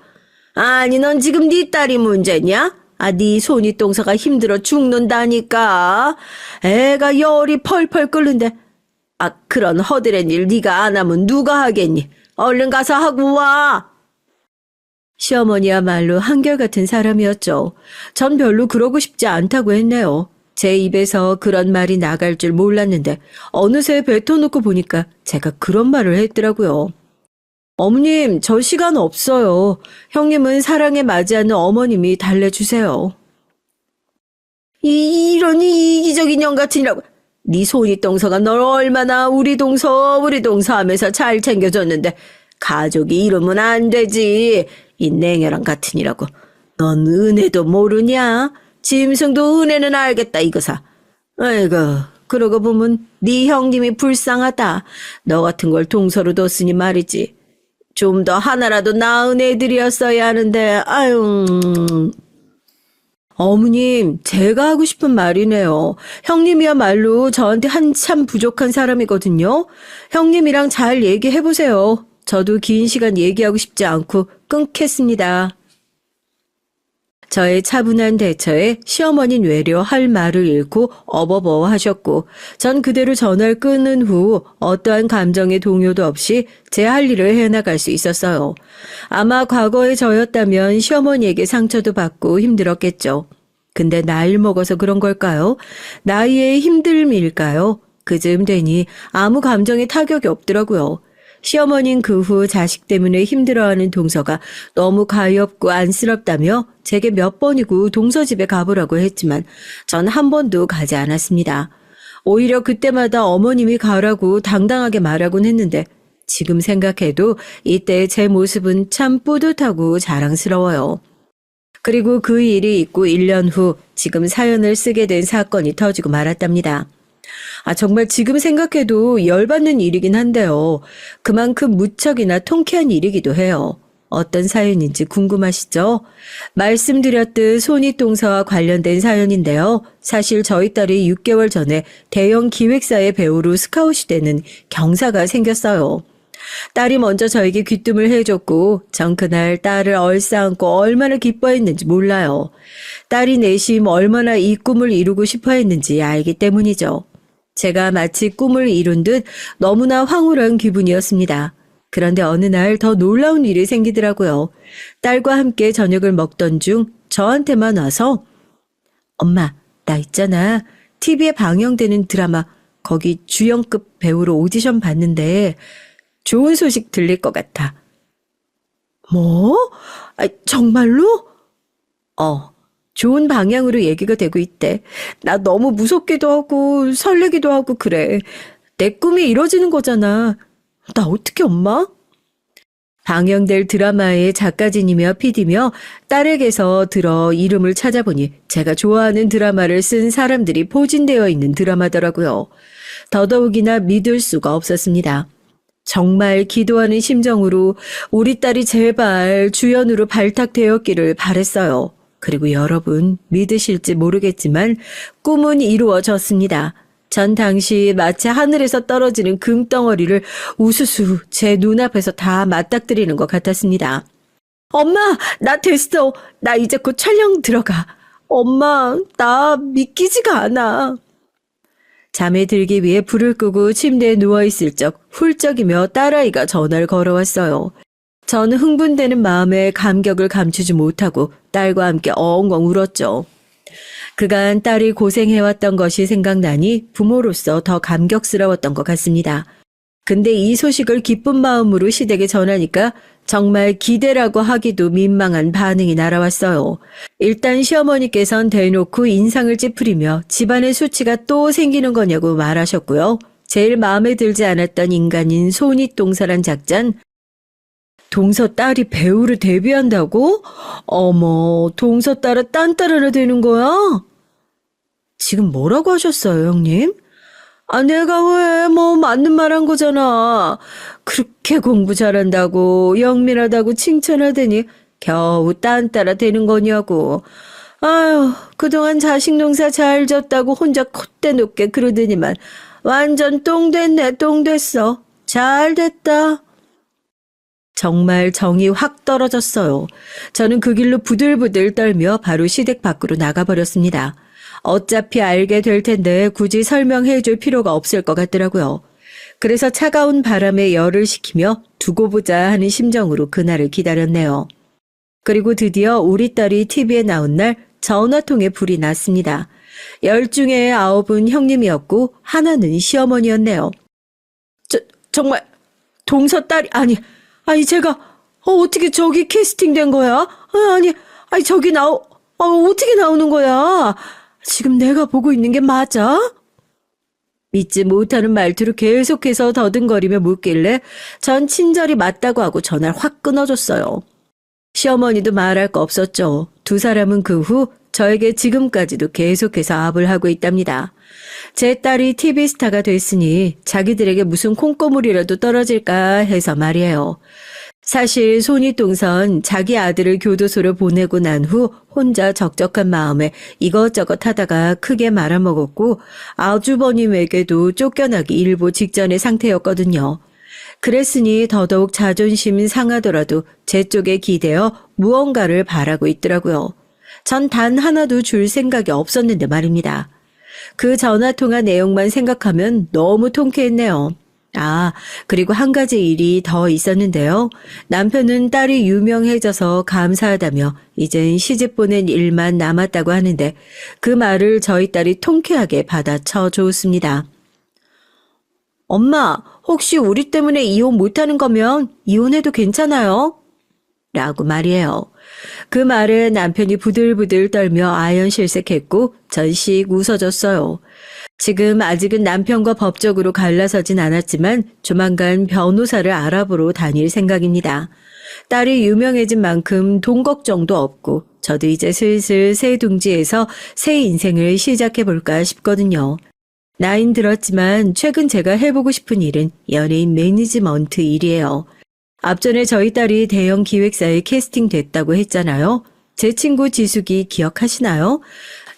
아니 넌 지금 네 딸이 문제냐? 네 손윗동서가 힘들어 죽는다니까. 애가 열이 펄펄 끓는데. 그런 허드렛 일 네가 안 하면 누가 하겠니? 얼른 가서 하고 와. 시어머니야말로 한결같은 사람이었죠. 전 별로 그러고 싶지 않다고 했네요. 제 입에서 그런 말이 나갈 줄 몰랐는데 어느새 뱉어놓고 보니까 제가 그런 말을 했더라고요. 어머님, 저 시간 없어요. 형님은 사랑에 맞이하는 어머님이 달래주세요. 이런 이기적인 년 같으니라고. 네 손윗동서가 널 얼마나 우리 동서 하면서 잘 챙겨줬는데 가족이 이러면 안 되지. 이 냉혈한 같으니라고. 넌 은혜도 모르냐? 짐승도 은혜는 알겠다 이거사. 아이고, 그러고 보면 네 형님이 불쌍하다. 너 같은 걸 동서로 뒀으니 말이지. 좀 더 하나라도 나은 애들이었어야 하는데, 아유. 어머님, 제가 하고 싶은 말이네요. 형님이야말로 저한테 한참 부족한 사람이거든요. 형님이랑 잘 얘기해보세요. 저도 긴 시간 얘기하고 싶지 않고 끊겠습니다. 저의 차분한 대처에 시어머니는 외려 할 말을 잃고 어버버 하셨고 전 그대로 전화를 끊은 후 어떠한 감정의 동요도 없이 제 할 일을 해나갈 수 있었어요. 아마 과거의 저였다면 시어머니에게 상처도 받고 힘들었겠죠. 근데 나이를 먹어서 그런 걸까요? 나이의 힘듦일까요? 그즈음 되니 아무 감정에 타격이 없더라고요. 시어머니는 그 후 자식 때문에 힘들어하는 동서가 너무 가엾고 안쓰럽다며 제게 몇 번이고 동서 집에 가보라고 했지만 전 한 번도 가지 않았습니다. 오히려 그때마다 어머님이 가라고 당당하게 말하곤 했는데 지금 생각해도 이때 제 모습은 참 뿌듯하고 자랑스러워요. 그리고 그 일이 있고 1년 후 지금 사연을 쓰게 된 사건이 터지고 말았답니다. 정말 지금 생각해도 열받는 일이긴 한데요. 그만큼 무척이나 통쾌한 일이기도 해요. 어떤 사연인지 궁금하시죠? 말씀드렸듯 손윗동서와 관련된 사연인데요. 사실 저희 딸이 6개월 전에 대형 기획사의 배우로 스카웃이 되는 경사가 생겼어요. 딸이 먼저 저에게 귀뜸을 해줬고 전 그날 딸을 얼싸안고 얼마나 기뻐했는지 몰라요. 딸이 내심 얼마나 이 꿈을 이루고 싶어 했는지 알기 때문이죠. 제가 마치 꿈을 이룬 듯 너무나 황홀한 기분이었습니다. 그런데 어느 날 더 놀라운 일이 생기더라고요. 딸과 함께 저녁을 먹던 중 저한테만 와서 엄마, 나 있잖아. TV에 방영되는 드라마 거기 주연급 배우로 오디션 봤는데 좋은 소식 들릴 것 같아. 뭐? 정말로? 좋은 방향으로 얘기가 되고 있대. 나 너무 무섭기도 하고 설레기도 하고 그래. 내 꿈이 이뤄지는 거잖아. 나 어떻게 엄마? 방영될 드라마의 작가진이며 PD며 딸에게서 들어 이름을 찾아보니 제가 좋아하는 드라마를 쓴 사람들이 포진되어 있는 드라마더라고요. 더더욱이나 믿을 수가 없었습니다. 정말 기도하는 심정으로 우리 딸이 제발 주연으로 발탁되었기를 바랬어요. 그리고 여러분 믿으실지 모르겠지만 꿈은 이루어졌습니다. 전 당시 마치 하늘에서 떨어지는 금덩어리를 우수수 제 눈앞에서 다 맞닥뜨리는 것 같았습니다. 엄마, 나 됐어. 나 이제 곧 촬영 들어가. 엄마, 나 믿기지가 않아. 잠에 들기 위해 불을 끄고 침대에 누워있을 적 훌쩍이며 딸아이가 전화를 걸어왔어요. 저는 흥분되는 마음에 감격을 감추지 못하고 딸과 함께 엉엉 울었죠. 그간 딸이 고생해왔던 것이 생각나니 부모로서 더 감격스러웠던 것 같습니다. 근데 이 소식을 기쁜 마음으로 시댁에 전하니까 정말 기대라고 하기도 민망한 반응이 날아왔어요. 일단 시어머니께선 대놓고 인상을 찌푸리며 집안의 수치가 또 생기는 거냐고 말하셨고요. 제일 마음에 들지 않았던 인간인 손윗동서란 작전, 동서 딸이 배우로 데뷔한다고? 어머, 동서 딸은 딴 딸 하나 되는 거야? 지금 뭐라고 하셨어요, 형님? 아, 내가 왜, 맞는 말 한 거잖아. 그렇게 공부 잘한다고, 영민하다고 칭찬하더니 겨우 딴 딸아 되는 거냐고. 아유, 그동안 자식 농사 잘 졌다고 혼자 콧대 높게 그러더니만 완전 똥 됐네, 똥 됐어. 잘 됐다. 정말 정이 확 떨어졌어요. 저는 그 길로 부들부들 떨며 바로 시댁 밖으로 나가버렸습니다. 어차피 알게 될 텐데 굳이 설명해 줄 필요가 없을 것 같더라고요. 그래서 차가운 바람에 열을 식히며 두고 보자 하는 심정으로 그날을 기다렸네요. 그리고 드디어 우리 딸이 TV에 나온 날 전화통에 불이 났습니다. 10 중에 9은 형님이었고 하나는 시어머니였네요. 정말 동서 딸이 아니 제가 어떻게 저기 캐스팅된 거야? 저기 어떻게 나오는 거야? 지금 내가 보고 있는 게 맞아? 믿지 못하는 말투로 계속해서 더듬거리며 묻길래 전 친절히 맞다고 하고 전화를 확 끊어줬어요. 시어머니도 말할 거 없었죠. 두 사람은 그 후 저에게 지금까지도 계속해서 압을 하고 있답니다. 제 딸이 TV 스타가 됐으니 자기들에게 무슨 콩고물이라도 떨어질까 해서 말이에요. 사실 손윗동선 자기 아들을 교도소로 보내고 난 후 혼자 적적한 마음에 이것저것 하다가 크게 말아먹었고 아주버님에게도 쫓겨나기 일보 직전의 상태였거든요. 그랬으니 더더욱 자존심 상하더라도 제 쪽에 기대어 무언가를 바라고 있더라고요. 전 단 하나도 줄 생각이 없었는데 말입니다. 그 전화통화 내용만 생각하면 너무 통쾌했네요. 그리고 한 가지 일이 더 있었는데요. 남편은 딸이 유명해져서 감사하다며 이젠 시집 보낸 일만 남았다고 하는데 그 말을 저희 딸이 통쾌하게 받아쳐 주었습니다. 엄마, 혹시 우리 때문에 이혼 못하는 거면 이혼해도 괜찮아요? 라고 말이에요. 그 말에 남편이 부들부들 떨며 아연실색했고 전씩 웃어줬어요. 지금 아직은 남편과 법적으로 갈라서진 않았지만 조만간 변호사를 알아보러 다닐 생각입니다. 딸이 유명해진 만큼 돈 걱정도 없고 저도 이제 슬슬 새 둥지에서 새 인생을 시작해볼까 싶거든요. 나이는 들었지만 최근 제가 해보고 싶은 일은 연예인 매니지먼트 일이에요. 앞전에 저희 딸이 대형 기획사에 캐스팅됐다고 했잖아요. 제 친구 지숙이 기억하시나요?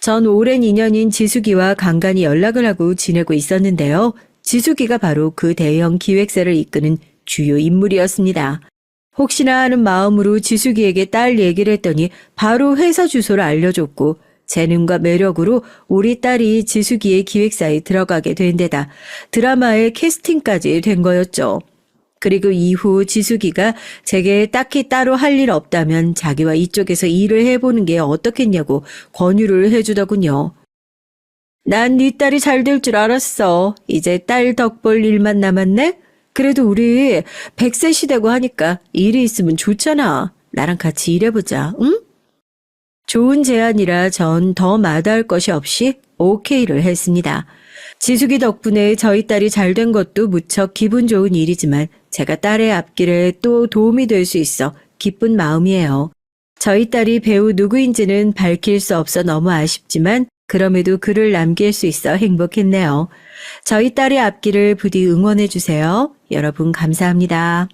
전 오랜 인연인 지숙이와 간간히 연락을 하고 지내고 있었는데요. 지숙이가 바로 그 대형 기획사를 이끄는 주요 인물이었습니다. 혹시나 하는 마음으로 지숙이에게 딸 얘기를 했더니 바로 회사 주소를 알려줬고 재능과 매력으로 우리 딸이 지숙이의 기획사에 들어가게 된 데다 드라마의 캐스팅까지 된 거였죠. 그리고 이후 지숙이가 제게 딱히 따로 할 일 없다면 자기와 이쪽에서 일을 해보는 게 어떻겠냐고 권유를 해주더군요. 난 네 딸이 잘 될 줄 알았어. 이제 딸 덕 볼 일만 남았네? 그래도 우리 100세 시대고 하니까 일이 있으면 좋잖아. 나랑 같이 일해보자, 응? 좋은 제안이라 전 더 마다할 것이 없이 오케이를 했습니다. 지숙이 덕분에 저희 딸이 잘 된 것도 무척 기분 좋은 일이지만 제가 딸의 앞길에 또 도움이 될 수 있어 기쁜 마음이에요. 저희 딸이 배우 누구인지는 밝힐 수 없어 너무 아쉽지만 그럼에도 글을 남길 수 있어 행복했네요. 저희 딸의 앞길을 부디 응원해 주세요. 여러분 감사합니다.